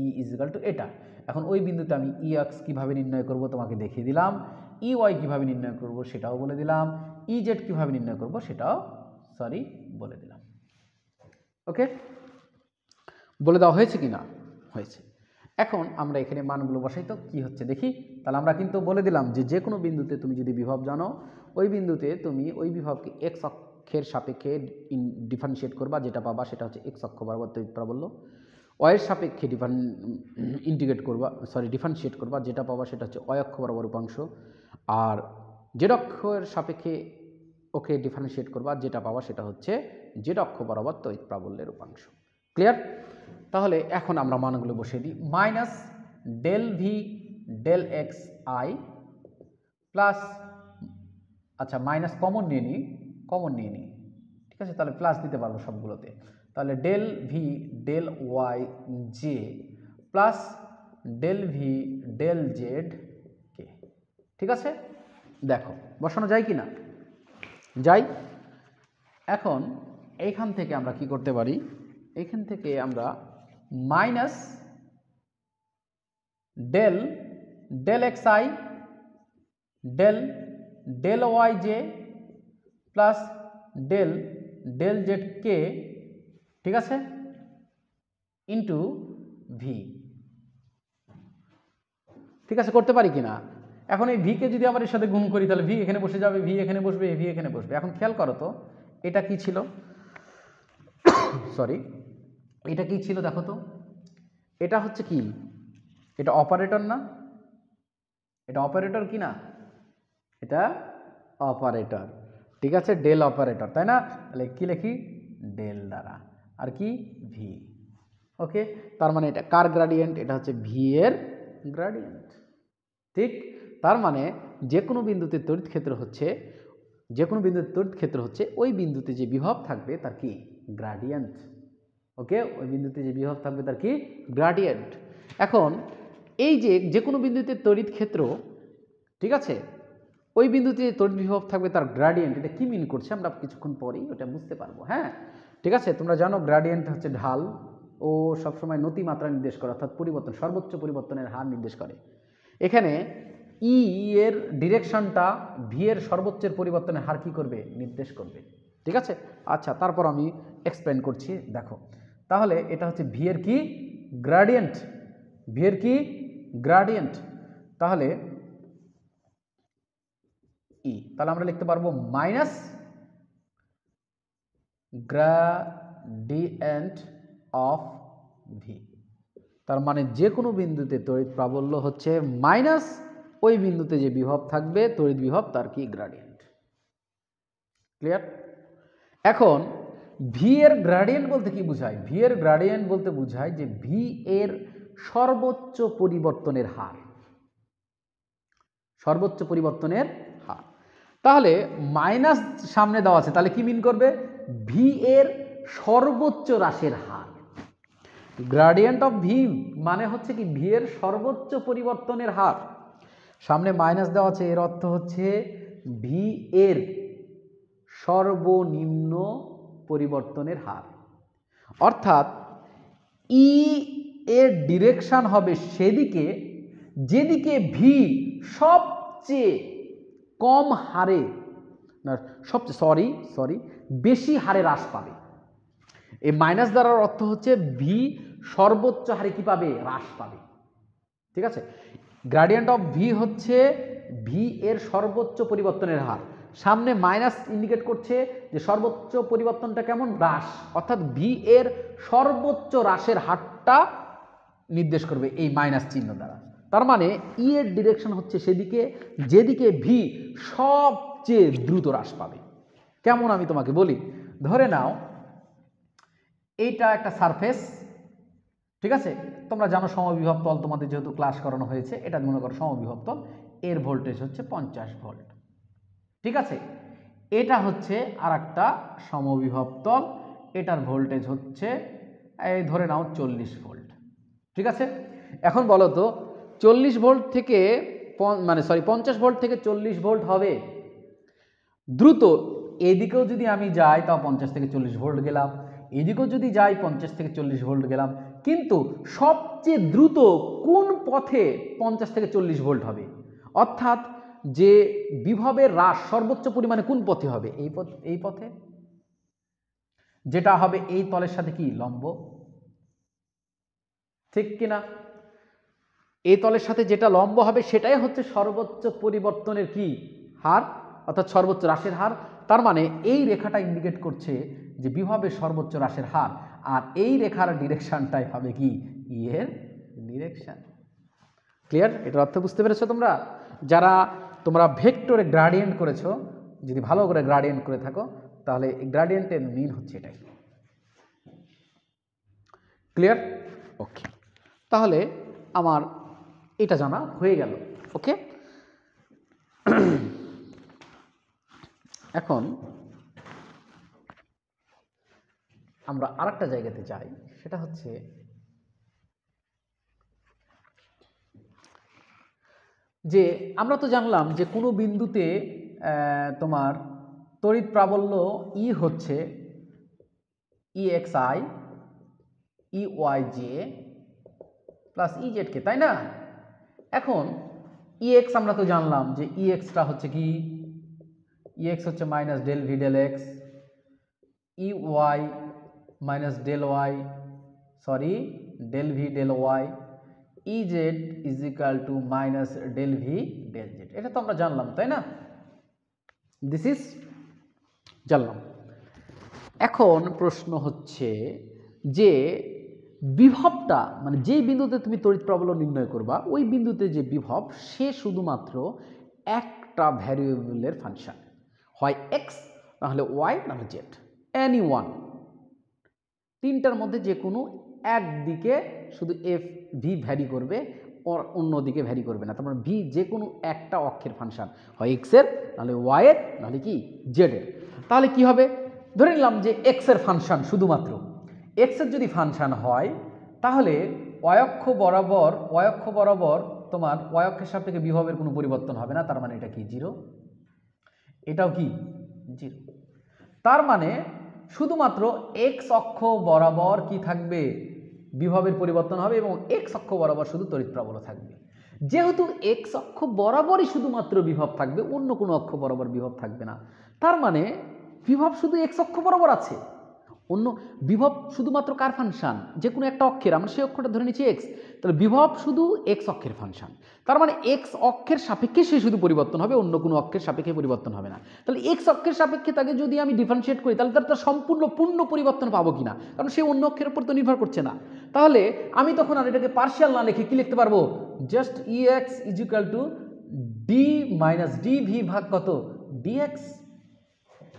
ই ইজিক্যাল টু এটা। এখন ওই বিন্দুতে আমি ই এক্স কীভাবে নির্ণয় করব তোমাকে দেখিয়ে দিলাম, ই ওয়াই কীভাবে নির্ণয় করব সেটাও বলে দিলাম, ই জেড কীভাবে নির্ণয় করব সেটাও বলে দিলাম। ওকে, বলে দেওয়া হয়েছে কি না? হয়েছে। এখন আমরা এখানে মানগুলো বসাই তো কি হচ্ছে দেখি। তাহলে আমরা কিন্তু বলে দিলাম যে কোনো বিন্দুতে তুমি যদি বিভব জানো, ওই বিন্দুতে তুমি ওই বিভবকে এক্স অক্ষের সাপেক্ষে ডিফারেন্সিয়েট করবা, যেটা পাবা সেটা হচ্ছে এক্স অক্ষ বরাবর তড়িৎ প্রাবল্য। ওয়ের সাপেক্ষে ডিফারেন্সিয়েট করবা, যেটা পাবা সেটা হচ্ছে ওয় অক্ষ বরাবর উপাংশ। আর জেড অক্ষের সাপেক্ষে ওকে ডিফারেন্সিয়েট করবা, যেটা পাবা সেটা হচ্ছে জেড অক্ষ বরাবর তড়িৎ প্রাবল্যের উপাংশ। ক্লিয়ার? তাহলে এখন আমরা মানগুলো বসিয়ে দিই। Minus del V del x I plus, আচ্ছা মাইনাস কমন নিয়ে নিই, ঠিক আছে, তাহলে প্লাস দিতে পারবো সবগুলোতে। তাহলে del V del y J plus del V del z কে। ঠিক আছে, দেখো বসানো যায় কি না? যাই। এখন এইখান থেকে আমরা কি করতে পারি, এইখান থেকে আমরা minus del del x i del del y J plus del del z কে, ঠিক আছে, ইন্টু ভি। ঠিক আছে, করতে পারি কি না? এখন এই ভিকে যদি আবার এর সাথে গুণ করি তাহলে ভি এখানে বসে যাবে, ভি এখানে বসবে, ভি এখানে বসবে। এখন খেয়াল করো তো এটা কি ছিল, সরি এটা কি ছিল দেখো তো, এটা হচ্ছে কি, এটা অপারেটর না? এটা অপারেটর কি না? এটা অপারেটর, ঠিক আছে, ডেল অপারেটর, তাই না? তাহলে কি লিখি, ডেল দ্বারা, আর কি ভি। ওকে, তার মানে এটা কার গ্রেডিয়েন্ট? এটা হচ্ছে ভি এর গ্রেডিয়েন্ট। ঠিক, তার মানে যে কোনো বিন্দুতে তড়িৎ ক্ষেত্র হচ্ছে, ওই বিন্দুতে যে বিভব থাকবে তার কি গ্রেডিয়েন্ট। ওকে, ওই বিন্দুতে যে বিভব থাকবে তার কি গ্রেডিয়েন্ট। এখন এই যে কোনো বিন্দুতে তড়িৎ ক্ষেত্র, ঠিক আছে, ওই বিন্দুতে তড়িৎ বিভব থাকবে তার গ্রেডিয়েন্ট, এটা কি মিন করছে আমরা কিছুক্ষণ পরেই ওটা বুঝতে পারবো। হ্যাঁ, ঠিক আছে, তোমরা জানো গ্রেডিয়েন্ট হচ্ছে ঢাল ও সবসময় নতিমাত্রা নির্দেশ করে, অর্থাৎ পরিবর্তন, সর্বোচ্চ পরিবর্তনের হার নির্দেশ করে। এখানে ই এর ডিরেকশনটা ভি এর সর্বোচ্চের পরিবর্তনের হার কি করবে, নির্দেশ করবে। ঠিক আছে, আচ্ছা তারপর আমি এক্সপ্লেন করছি, দেখো। তাহলে এটা হচ্ছে ভি এর কি গ্রেডিয়েন্ট, ভি এর কি গ্রেডিয়েন্ট। তাহলে ই, তাহলে আমরা লিখতে পারবো মাইনাস গ্রেডিয়েন্ট অফ ভি। তার মানে যে কোনো বিন্দুতে তড়িৎ প্রাবল্য হচ্ছে মাইনাস ওই বিন্দুতে যে বিভব থাকবে তড়িৎ বিভব তার কি গ্রেডিয়েন্ট। ক্লিয়ার? এখন ভি এর গ্রেডিয়েন্ট বলতে কি বোঝায়? ভি এর গ্রেডিয়েন্ট বলতে বোঝায় যে ভি এর সর্বোচ্চ পরিবর্তনের হার, সর্বোচ্চ পরিবর্তনের হার। তাহলে মাইনাস সামনে দেওয়া আছে, তাহলে কি মিন করবে, ভি এর সর্বোচ্চ হ্রাসের হার। গ্রেডিয়েন্ট অফ ভি মানে হচ্ছে কি ভি এর সর্বোচ্চ পরিবর্তনের হার, সামনে মাইনাস দেওয়া আছে, এর অর্থ হচ্ছে ভি এর সর্বনিম্ন পরিবর্তনের হার। অর্থাৎ ই এর ডিরেকশন হবে সেদিকে যেদিকে ভি সবচেয়ে কম হারে, না সবচেয়ে বেশি হারে হ্রাস পাবে। এই মাইনাস দ্বারার অর্থ হচ্ছে ভি সর্বোচ্চ হারে কি পাবে, হ্রাস পাবে। ঠিক আছে, গ্রেডিয়েন্ট অফ ভি হচ্ছে ভি এর সর্বোচ্চ পরিবর্তনের হার, সামনে মাইনাস ইন্ডিকেট করছে যে সর্বোচ্চ পরিবর্তনটা কেমন, হ্রাস, অর্থাৎ ভি এর সর্বোচ্চ হ্রাসের হারটা নির্দেশ করবে এই মাইনাস চিহ্ন দ্বারা। তার মানে ই এর ডিরেকশন হচ্ছে সেদিকে যেদিকে ভি সবচেয়ে দ্রুত হ্রাস পাবে। কেমন আমি তোমাকে বলি, ধরে নাও এইটা একটা সারফেস, ঠিক আছে, তোমরা জানো সমবিভব তল, তোমাদের যেহেতু ক্লাস করানো হয়েছে, এটা মনে করো সমবিভব তল, এর ভোল্টেজ হচ্ছে 50 ভোল্ট। ঠিক আছে, এটা হচ্ছে আর একটা সমবিভব তল, এটার ভোল্টেজ হচ্ছে এই ধরে নাও 40 ভোল্ট। ঠিক আছে, এখন বলো তো 40 ভোল্ট থেকে মানে সরি 50 ভোল্ট থেকে 40 ভোল্ট হবে। দ্রুত এদিকেও যদি আমি যাই তাও 50 থেকে 40 ভোল্ট গেলাম, এদিকেও যদি যাই 50 থেকে 40 ভোল্ট গেলাম, কিন্তু সবচেয়ে দ্রুত কোন পথে 50 থেকে 40 ভোল্ট হবে, অর্থাৎ যে বিভবের হ্রাস সর্বোচ্চ পরিমাণে কোন পথে হবে, এই পথে, যেটা হবে এই তলের সাথে কি লম্ব, ঠিক কিনা? এই তলের সাথে যেটা লম্ব হবে সেটাই হচ্ছে সর্বোচ্চ পরিবর্তনের কি হার, অর্থাৎ সর্বোচ্চ হ্রাসের হার। তার মানে এই রেখাটা ইন্ডিকেট করছে যে বিভবের সর্বোচ্চ হ্রাসের হার, আর এই রেখার ডিরেকশনটাই হবে কি ই এর ডিরেকশন। ক্লিয়ার? এটার অর্থ বুঝতে পেরেছো তোমরা? যারা তোমরা ভেক্টরে গ্রাডিয়েন্ট করেছো, যদি ভালো করে গ্রাডিয়েন্ট করে থাকো তাহলে এই গ্রাডিয়েন্টের মিন হচ্ছে এটাই। ক্লিয়ার? ওকে, তাহলে আমার এটা জানা হয়ে গেল। ওকে, এখন আমরা আরেকটা জায়গাতে যাই, সেটা হচ্ছে যে আমরা তো জানলাম যে কোনো বিন্দুতে তোমার তড়িৎ প্রাবল্য ই হচ্ছে EXI EYJ প্লাস EZ কে, তাই না? এখন EX আমরা তো জানলাম যে EXটা হচ্ছে কি, EX হচ্ছে minus del V del X, EY minus del Y, sorry del V del Y, EZ is equal to minus del V del Z. এটা তো আমরা জানলাম, তাই না? দিস ইজ জানলাম। এখন প্রশ্ন হচ্ছে যে বিভবটা, মানে যেই বিন্দুতে তুমি তড়িৎ প্রাবল্য নির্ণয় করবা ওই বিন্দুতে যে বিভব সে শুধুমাত্র একটা ভ্যারিয়েবলের ফাংশন, হয় এক্স নাহলে ওয়াই নাহলে জেড, এনি ওয়ান, তিনটার মধ্যে যে কোনো একদিকে শুধু এফ ভি ভ্যারি করবে, অন্যদিকে ভ্যারি করবে না। তার মানে ভি যে কোনো একটা অক্ষের ফাংশন, হয় এক্স এর নাহলে ওয়াই এর নাহলে কি জেড এর। তাহলে কি হবে, ধরে নিলাম যে এক্স এর ফাংশন, শুধুমাত্র এক্স এর যদি ফাংশন হয় তাহলে অয়ক্ষ বরাবর তোমার অয়ক্ষের সাপেক্ষে বিভবের কোনো পরিবর্তন হবে না। তার মানে এটা কি জিরো, এটাও কি জিরো। তার মানে শুধুমাত্র এক্স অক্ষ বরাবর কি থাকবে, বিভবের পরিবর্তন হবে, এবং এক্স অক্ষ বরাবর শুধু তড়িৎ প্রাবল্য থাকবে। যেহেতু এক্স অক্ষ বরাবরই শুধুমাত্র বিভব থাকবে, অন্য কোনো অক্ষ বরাবর বিভব থাকবে না, তার মানে বিভব শুধু এক্স অক্ষ বরাবর আছে, অন্য বিভব শুধুমাত্র কার ফাংশন, যে কোনো একটা অক্ষের, আমরা সেই অক্ষটা ধরে নিচ্ছি এক্স, তাহলে বিভব শুধু এক্স অক্ষের ফাংশন। তার মানে এক্স অক্ষের সাপেক্ষে সে শুধু পরিবর্তন হবে, অন্য কোনো অক্ষের সাপেক্ষে পরিবর্তন হবে না। তাহলে এক্স অক্ষের সাপেক্ষে তাকে যদি আমি ডিফারেন্সিয়েট করি তাহলে তার সম্পূর্ণ পূর্ণ পরিবর্তন পাবো কিনা, কারণ সে অন্য অক্ষের উপর তো নির্ভর করছে না। তাহলে আমি তখন আর এটাকে পার্শিয়াল না লিখে কি লিখতে পারবো, just EX is equal to D minus DV ভাগ কত ডিএক্স।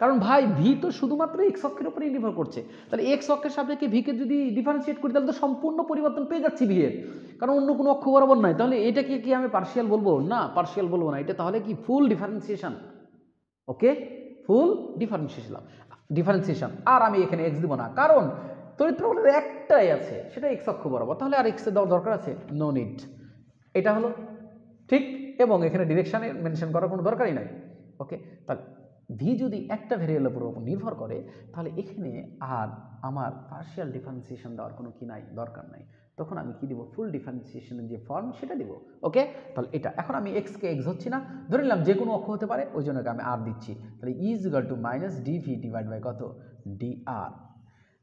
কারণ ভাই ভি তো শুধুমাত্র এক্স অক্ষের উপরেই নির্ভর করছে, তাহলে এক্স অক্ষের সাপেক্ষে ভিকে যদি ডিফারেন্সিয়েট করি তাহলে তো সম্পূর্ণ পরিবর্তন পেয়ে যাচ্ছি ভি এর, কারণ অন্য কোনো অক্ষ বরাবর নাই। তাহলে এটাকে কি আমি পার্শিয়াল বলবো? না, পার্শিয়াল বলবো না, এটা তাহলে কি ফুল ডিফারেন্সিয়েশন। ওকে, ফুল ডিফারেন্সিয়েশন। আর আমি এখানে এক্স দিব না, কারণ তড়িৎ প্রবাহের একটাই আছে, সেটা এক্স অক্ষ বরাবর, তাহলে আর এক্স এর দেওয়ার দরকার আছে? No need. এটা হলো ঠিক, এবং এখানে ডিরেকশানে মেনশন করার কোনো দরকারই নাই। ওকে, তাহলে ভি যদি একটা ভেরিয়েবলের উপর নির্ভর করে তাহলে এখানে আর আমার পার্শিয়াল ডিফারেন্সিয়েশন দেওয়ার কোনো কি নাই, দরকার নাই। তখন আমি কি দিব, ফুল ডিফারেন্সিয়েশনের যে ফর্ম সেটা দিব। ওকে, তাহলে এটা এখন আমি এক্সকে এক্স হচ্ছি না, ধরে নিলাম যে কোনো অক্ষ হতে পারে, ওই জন্য আমি আর দিচ্ছি। তাহলে E is equal to minus dV divide by কত ডিআর।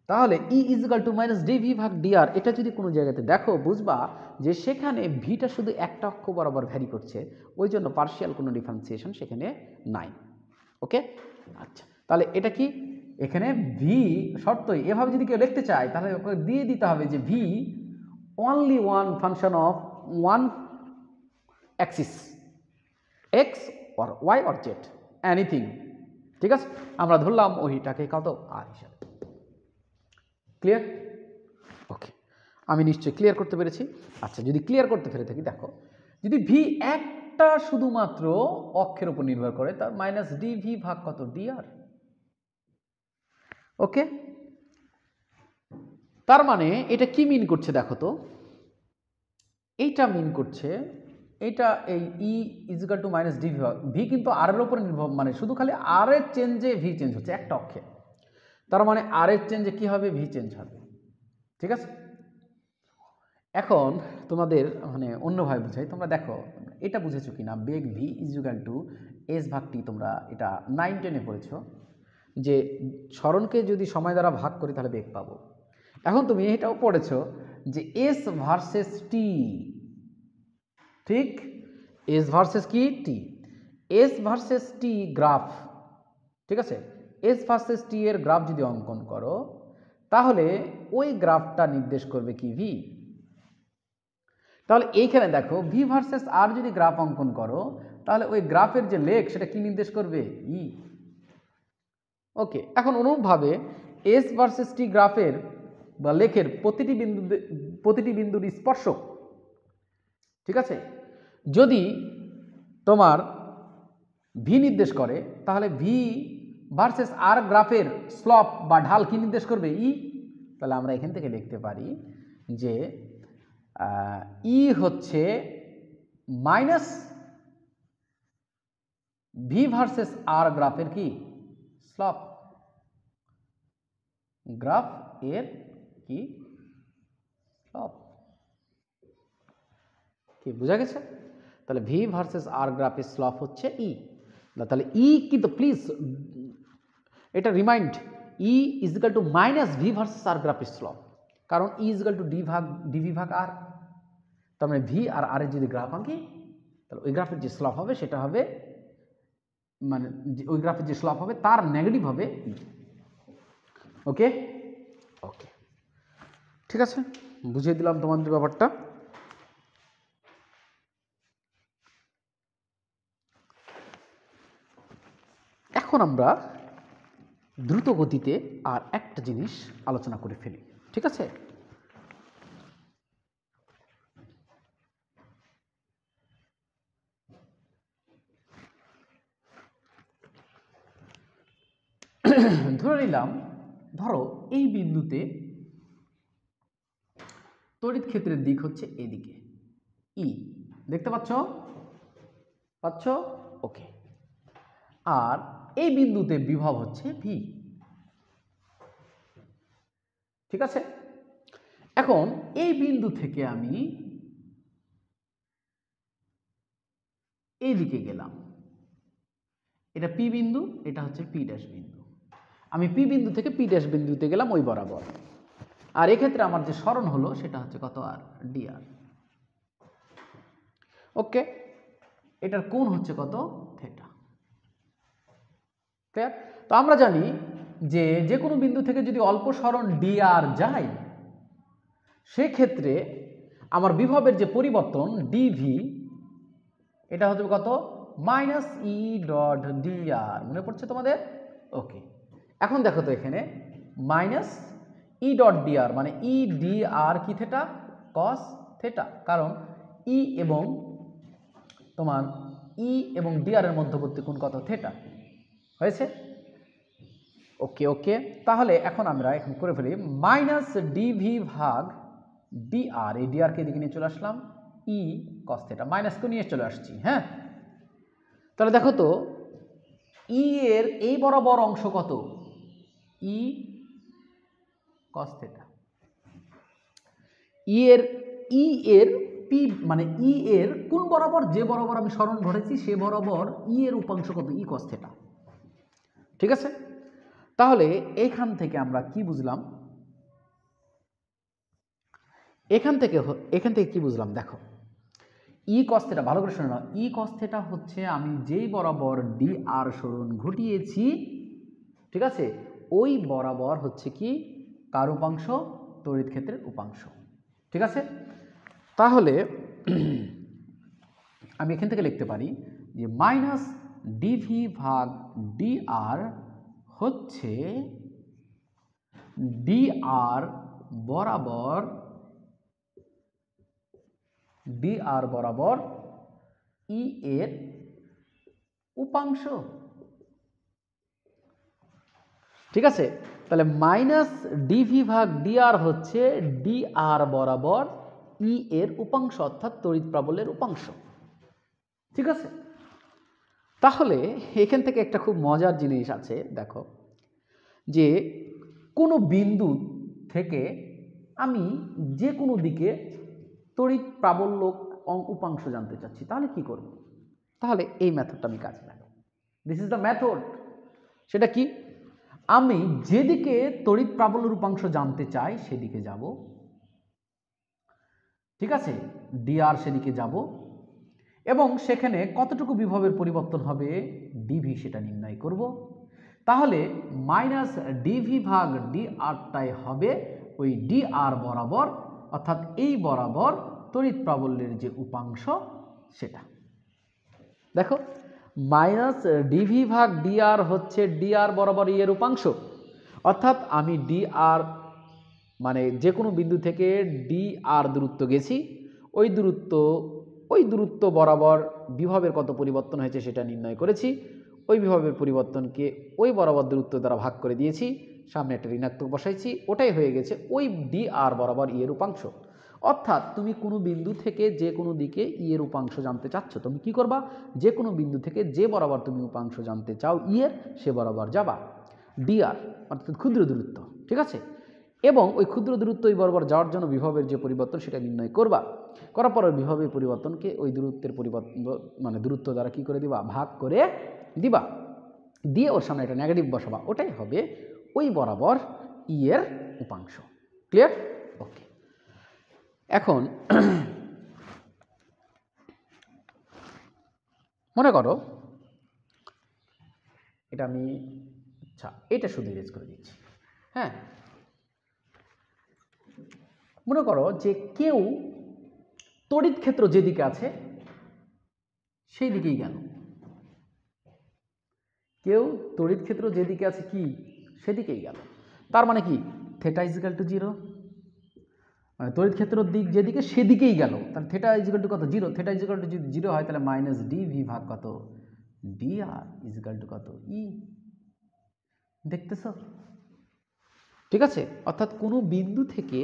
তাহলে E is equal to minus DV ভাগ ডিআর, এটা যদি কোনো জায়গাতে দেখো বুঝবা যে সেখানে ভিটা শুধু একটা অক্ষ বরাবর ভ্যারি করছে, ওই জন্য পার্শিয়াল কোনো ডিফারেন্সিয়েশন সেখানে নাই। ওকে, আচ্ছা, তাহলে এটা কি, এখানে ভি শর্তই এভাবে যদি কেউ লিখতে চায় তাহলে ওকে দিয়ে দিতে হবে যে V only one function of one axis, X or Y or Z, anything. ঠিক আছে, আমরা ধরলাম ওইটাকে কত আর হিসাবে। ক্লিয়ার? ওকে, আমি নিশ্চয়ই ক্লিয়ার করতে পেরেছি। আচ্ছা, যদি ক্লিয়ার করতে পেরে থাকি, দেখো যদি ভি একটা শুধুমাত্র অক্ষের উপর নির্ভর করে তার মাইনাস ডিভি ভাগ কত ডিআর। ওকে, তার মানে এটা কি মিন করছে দেখো তো, এইটা মিন করছে এটা এই E is equal to minus dV, V কিন্তু আর এর উপরে নির্ভর, মানে শুধু খালি আর এর চেঞ্জে ভি চেঞ্জ হচ্ছে একটা অক্ষে, তার মানে আর এর চেঞ্জে কি হবে, ভি চেঞ্জ হবে। ঠিক আছে, এখন তোমাদের মানে অন্যভাবে বুঝাই, তোমরা দেখো এটা বুঝেছো কিনা, বেগ ভি ইজিক্যাল টু এস ভাগ টি, তোমরা এটা 9-10-এ পড়েছো যে সরণকে যদি সময় দ্বারা ভাগ করি তাহলে বেগ পাবো। এখন তুমি এটাও পড়েছো যে এস ভার্সেস টি, ঠিক, এস ভার্সেস কি, টি, এস ভার্সেস টি গ্রাফ, ঠিক আছে, এস ভার্সেস টি এর গ্রাফ যদি অঙ্কন করো তাহলে ওই গ্রাফটা নির্দেশ করবে কি, ভি। তাহলে এইখানে দেখো ভি ভার্সেস আর যদি গ্রাফ অঙ্কন করো তাহলে ওই গ্রাফের যে লেগ সেটা কি নির্দেশ করবে, ই। ওকে, এখন অনুরূপভাবে এস ভার্সেস টি গ্রাফের বা লেখের প্রতিটি বিন্দুর স্পর্শক, ঠিক আছে, যদি তোমার ভি নির্দেশ করে তাহলে ভি ভার্সেস আর গ্রাফের স্লপ বা ঢাল কি নির্দেশ করবে, ই। তাহলে আমরা এখান থেকে লিখতে পারি যে ই হচ্ছে মাইনাস ভি ভার্সেস আর গ্রাফের কি, স্লপ, গ্রাফ এর কি, স্লপ। কি বোঝা গেছে? তাহলে ভি ভার্সেস আর গ্রাফের স্লপ হচ্ছে ই। তাহলে ই কিন্তু প্লিজ এটা remind, E is equal to minus V versus R গ্রাফের স্লপ, কারণ E is equal to dV ভাগ আর। তার মানে ভি আর আর এর যদি গ্রাফ আঁকি তাহলে ওই গ্রাফের যে স্লপ হবে সেটা হবে, মানে ওই গ্রাফের যে স্লপ হবে তার নেগেটিভ হবে ই। ওকে ওকে, ঠিক আছে, বুঝিয়ে দিলাম তোমাদের ব্যাপারটা। এখন আমরা দ্রুত গতিতে আর একটা জিনিস আলোচনা করে ফেলি, ঠিক আছে। ধরে নিলাম, ধরো এই বিন্দুতে তড়িৎ ক্ষেত্রের দিক হচ্ছে এদিকে, ই, দেখতে পাচ্ছ? ওকে, আর এই বিন্দুতে বিভব হচ্ছে ভি, ঠিক আছে। এখন এই বিন্দু থেকে আমি এই দিকে গেলাম, এটা পি বিন্দু, এটা হচ্ছে পি ড্যাশ বিন্দু। আমি পি বিন্দু থেকে পি ড্যাশ বিন্দুতে গেলাম ওই বরাবর, আর এক্ষেত্রে আমার যে সরণ হলো সেটা হচ্ছে কত, আর ডি আর। ওকে, এটার কোণ হচ্ছে কত, থিটা। ক্লিয়ার? তো আমরা জানি যে কোনো বিন্দু থেকে যদি অল্প সরণ ডি আর যায় সেক্ষেত্রে আমার বিভবের যে পরিবর্তন ডিভি, এটা হচ্ছে কত, মাইনাস ই ডট ডি আর। মনে পড়ছে তোমাদের? ওকে, এখন দেখো তো এখানে মাইনাস ই ডট ডি আর মানে ই ডি আর কি, থেটা, কস থেটা, কারণ ই এবং তোমার ই এবং ডি আর এর মধ্যবর্তী কোণ কত, থেটা। হয়েছে? ওকে ওকে, তাহলে এখন আমরা এখন করে ফেলি মাইনাস ডিভি ভাগ ডি আর, এই ডি আর কে এদিকে নিয়ে চলে আসলাম, ই কস থেটা, মাইনাসকে নিয়ে চলে আসছি। হ্যাঁ, তাহলে দেখো তো ই এর এই বরাবর অংশ কত, ই কস থেটা। ই এর পি মানে ই এর কোন বরাবর, যে বরাবর আমি সরণ ধরেছি সে বরাবর ই এর উপাংশ কত, ই কস থেটা। ঠিক আছে, তাহলে এখান থেকে আমরা কি বুঝলাম, এখান থেকে কি বুঝলাম, দেখো ই কস থেটা, ভালো করে শুনে নাও, ই কস থেটা হচ্ছে আমি যেই বরাবর ডি আর সরণ ঘটিয়েছি, ঠিক আছে, ওই বরাবর হচ্ছে কি কার উপাংশ, তড়িৎ ক্ষেত্রের উপাংশ। ঠিক আছে, তাহলে আমি এখান থেকে লিখতে পারি যে মাইনাস ডিভি ভাগ ডি আর হচ্ছে ডি আর বরাবর ই এর উপাংশ। ঠিক আছে, তাহলে মাইনাস ডিভি ভাগ ডি আর হচ্ছে ডি আর বরাবর ই এর উপাংশ, অর্থাৎ তড়িৎ প্রাবল্যের উপাংশ। ঠিক আছে, তাহলে এখান থেকে একটা খুব মজার জিনিস আছে, দেখো যে কোনো বিন্দু থেকে আমি যে কোনো দিকে তড়িৎ প্রাবল্য উপাংশ জানতে চাচ্ছি, তাহলে কি করব? তাহলে এই মেথডটা আমি কাজে লাগাবো। This is the method. সেটা কি? আমি যেদিকে তড়িৎ প্রাবল্যের উপাংশ জানতে চাই সেদিকে যাব, ঠিক আছে, ডিআর সেদিকে যাব এবং সেখানে কতটুকু বিভবের পরিবর্তন হবে ডিভি সেটা নির্ণয় করব। তাহলে মাইনাস ডিভি ভাগ ডিআরটাই হবে ওই ডিআর বরাবর, অর্থাৎ এই বরাবর তড়িৎ প্রাবল্যের যে উপাংশ সেটা। দেখো মাইনাস ডিভি ভাগ ডিআর হচ্ছে ডিআর বরাবর এর উপাংশ, অর্থাৎ আমি ডিআর মানে যে কোনো বিন্দু থেকে ডিআর দূরত্ব গেছি, ওই দূরত্ব বরাবর বিভবের কত পরিবর্তন হয়েছে সেটা নির্ণয় করেছি, ওই বিভবের পরিবর্তনকে ওই বরাবর দূরত্ব দ্বারা ভাগ করে দিয়েছি, সামনে একটা ঋণাত্মক বসাইছি, ওটাই হয়ে গেছে ওই ডিআর বরাবর এর উপাংশ। অর্থাৎ তুমি কোনো বিন্দু থেকে যে কোনো দিকে এর উপাংশ জানতে চাচ্ছ, তুমি কি করবা? যে কোনো বিন্দু থেকে যে বরাবর তুমি উপাংশ জানতে চাও এর, সে বরাবর যাবা ডিআর, অর্থাৎ ক্ষুদ্র দূরত্ব, ঠিক আছে, এবং ওই ক্ষুদ্র দূরত্ব ওই বরাবর যাওয়ার জন্য বিভবের যে পরিবর্তন সেটা নির্ণয় করবা। করার পর ওই বিভবের পরিবর্তনকে ওই দূরত্বের পরিবর্তন মানে দূরত্ব দ্বারা কি করে দিবা? ভাগ করে দিবা, দিয়ে ওর সামনে একটা নেগেটিভ বসাবা, ওটাই হবে ওই বরাবর ই এর উপাংশ। ক্লিয়ার? ওকে। এখন মনে করো এটা আমি, আচ্ছা এটা শুধু ইরেজ করে দিচ্ছি। হ্যাঁ, মনে করো যে কেউ তড়িৎ ক্ষেত্র যেদিকে আছে সেই দিকেই গেল, কেউ তড়িৎ ক্ষেত্র যেদিকে আছে কি সেদিকেই গেল, তার মানে কি থেটা ইজিক্যাল টু 0, মানে তড়িৎ ক্ষেত্রের দিক যেদিকে সেদিকেই গেল, তাহলে থেটা ইজিক্যাল টু কত? 0। থেটা ইজিক্যাল টু যদি 0 হয় তাহলে মাইনাস ডিভি ভাগ কত? ডিআর ইজিক্যাল টু কত? ই। দেখতেছ? ঠিক আছে, অর্থাৎ কোনো বিন্দু থেকে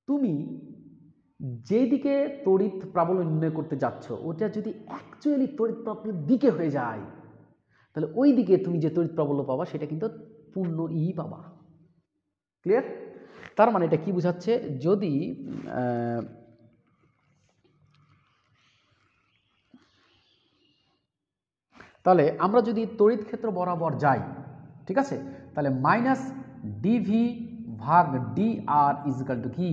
তুমি যেদিকে তড়িৎ প্রাবল্য নির্ণয় করতে যাচ্ছ ওটা যদি অ্যাকচুয়ালি তড়িৎ প্রাবল্যের দিকে হয়ে যায়, তাহলে ওই দিকে তুমি যে তড়িৎ প্রাবল্য পাবা সেটা কিন্তু পূর্ণ ই পাবা। ক্লিয়ার? তার মানে এটা কি বোঝাচ্ছে? যদি তাহলে আমরা যদি তড়িৎ ক্ষেত্র বরাবর যাই, ঠিক আছে, তাহলে মাইনাস ডিভি ভাগ ডিআর ইজিক্যাল টু কি?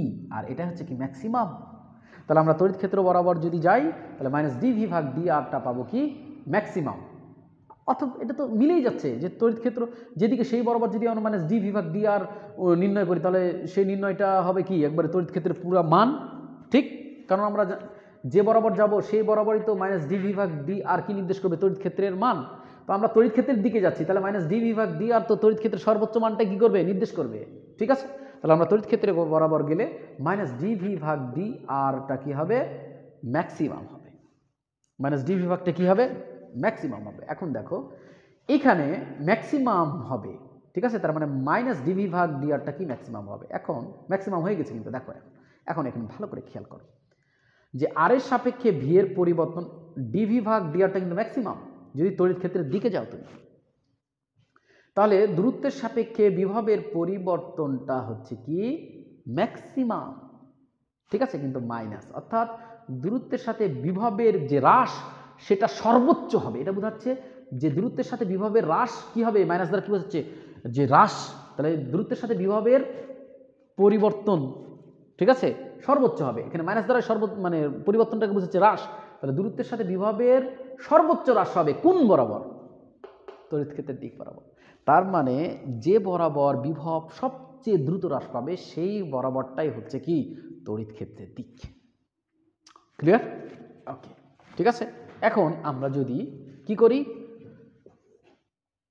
ই। আর এটা হচ্ছে কি ম্যাক্সিমাম। তাহলে আমরা তড়িৎ ক্ষেত্র বরাবর যদি যাই তাহলে মাইনাস ডিভি ভাগ ডিআরটা পাবো কি? ম্যাক্সিমাম। অথবা এটা তো মিলেই যাচ্ছে যে তড়িৎ ক্ষেত্র যেদিকে সেই বরাবর যদি আমরা মাইনাস ডিভি ভাগ ডিআর নির্ণয় করি তাহলে সেই নির্ণয়টা হবে কি একবারে তড়িৎ ক্ষেত্রের পুরো মান, ঠিক? কারণ আমরা যে বরাবর যাব সেই বরাবরই তো মাইনাস ডিভি ভাগ ডিআর কি নির্দেশ করবে? তড়িৎ ক্ষেত্রের মান। তো আমরা তড়িৎ ক্ষেত্রের দিকে যাচ্ছি, তাহলে মাইনাস ডিভি ভাগ ডিআর তো তড়িৎ ক্ষেত্রের সর্বোচ্চ মানটা কি করবে? নির্দেশ করবে, ঠিক আছে? তাহলে আমরা তড়িৎ ক্ষেত্রে বরাবর গেলে মাইনাস ডিভি ভাগ ডিআরটা কি হবে? ম্যাক্সিমাম হবে। মাইনাস ডিভি ভাগটা কি হবে? ম্যাক্সিমাম হবে। এখন দেখো এখানে ম্যাক্সিমাম হবে, ঠিক আছে, তার মানে মাইনাস ডিভি ভাগ ডিআরটা কি? ম্যাক্সিমাম হবে। এখন ম্যাক্সিমাম হয়ে গেছে কিন্তু দেখো এখন এখানে ভালো করে খেয়াল করো যে আর এর সাপেক্ষে ভি এর পরিবর্তন ডিভি ভাগ ডিআরটা কিন্তু ম্যাক্সিমাম যদি তড়িৎ ক্ষেত্রের দিকে যাও তুমি, তাহলে দূরত্বের সাপেক্ষে বিভবের পরিবর্তনটা হচ্ছে কি? ম্যাক্সিমাম, ঠিক আছে, কিন্তু মাইনাস, অর্থাৎ দূরত্বের সাথে বিভবের যে হ্রাস সেটা সর্বোচ্চ হবে। এটা বোঝাচ্ছে যে দূরত্বের সাথে বিভবের হ্রাস কি হবে? মাইনাস দ্বারা কি বোঝাচ্ছে? যে হ্রাস। তাহলে দূরত্বের সাথে বিভবের পরিবর্তন, ঠিক আছে, সর্বোচ্চ হবে। এখানে মাইনাস দ্বারা মানে পরিবর্তনটাকে বোঝাচ্ছে হ্রাস। তাহলে দূরত্বের সাথে বিভবের সর্বোচ্চ হ্রাস হবে কোন বরাবর? তড়িৎ ক্ষেত্রের দিক বরাবর। তার মানে যে বরাবর বিভব সবচেয়ে দ্রুত হ্রাস পাবে সেই বরাবরটাই হচ্ছে কি? তড়িৎ ক্ষেত্রের দিক। ক্লিয়ার? ওকে, ঠিক আছে। এখন আমরা যদি কি করি?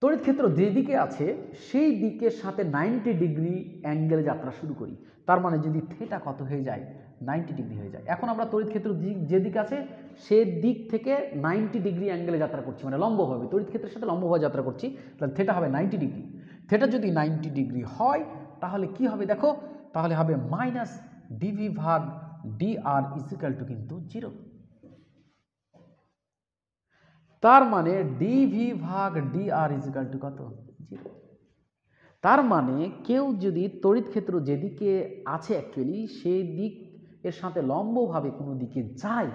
তড়িৎ ক্ষেত্র যেদিকে আছে সেই দিকের সাথে 90 ডিগ্রি অ্যাঙ্গেলে যাত্রা শুরু করি। তার মানে যদি থেটা কত হয়ে যায়? 90 ডিগ্রি হয়ে যায়। এখন আমরা তড়িৎ ক্ষেত্র যেদিকে আছে সে দিক থেকে 90 ডিগ্রি অ্যাঙ্গেলে যাত্রা করছি, মানে লম্বভাবে তড়িৎ ক্ষেত্রের সাথে লম্বভাবে যাত্রা করছি, তাহলে থেটা হবে 90 ডিগ্রি। থেটা যদি 90 ডিগ্রি হয় তাহলে কি হবে দেখো? তাহলে হবে মাইনাস ডিভি ভাগ ডিআর ইজিক্যাল টু কিন্তু 0। তার মানে ডিভি ভাগ dr ইজিক্যাল টু কত? 0। তার মানে কেউ যদি তড়িৎ ক্ষেত্র যেদিকে আছে অ্যাকচুয়ালি সেই দিক এর সাথে লম্বভাবে কোনো দিকে যায়,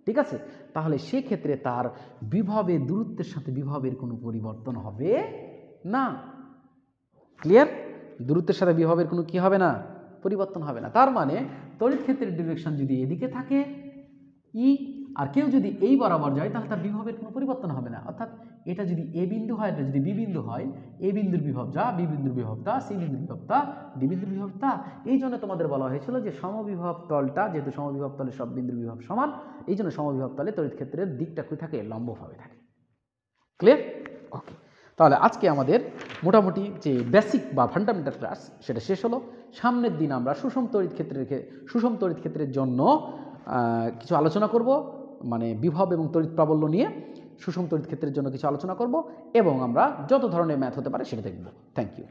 ঠিক আছে, তাহলে সেক্ষেত্রে তার বিভবের দূরত্বের সাথে বিভবের কোনো পরিবর্তন হবে না। ক্লিয়ার? দূরত্বের সাথে বিভবের কোনো কি হবে না? পরিবর্তন হবে না। তার মানে তড়িৎ ক্ষেত্রের ডিরেকশন যদি এদিকে থাকে ই, আর কেউ যদি এই বরাবর যায় তাহলে তার বিভবের কোনো পরিবর্তন হবে না। অর্থাৎ এটা যদি এ বিন্দু হয়, এটা যদি বি বিন্দু হয়, এ বিন্দুর বিভব যা, বি বিন্দুর বিভব তা, সি বিন্দুর বিভব তা, ডি বিন্দুর বিভব তা। এই জন্য তোমাদের বলা হয়েছিল যে সমবিভব তলটা, যেহেতু সমবিভব তলে সব বিন্দুর বিভব সমান, এই জন্য সমবিভব তলে তড়িৎ ক্ষেত্রের দিকটা কি থাকে? লম্বভাবে থাকে। ক্লিয়ার? ওকে, তাহলে আজকে আমাদের মোটামুটি যে বেসিক বা ফান্ডামেন্টাল ক্লাস সেটা শেষ হলো। সামনের দিন আমরা সুষম তড়িৎ ক্ষেত্রের জন্য কিছু আলোচনা করব, মানে বিভব এবং তড়িৎ প্রাবল্য নিয়ে সুষম তড়িৎ ক্ষেত্রের জন্য কিছু আলোচনা করব, এবং আমরা যত ধরনের ম্যাথ হতে পারে সেটা দেখব। Thank you.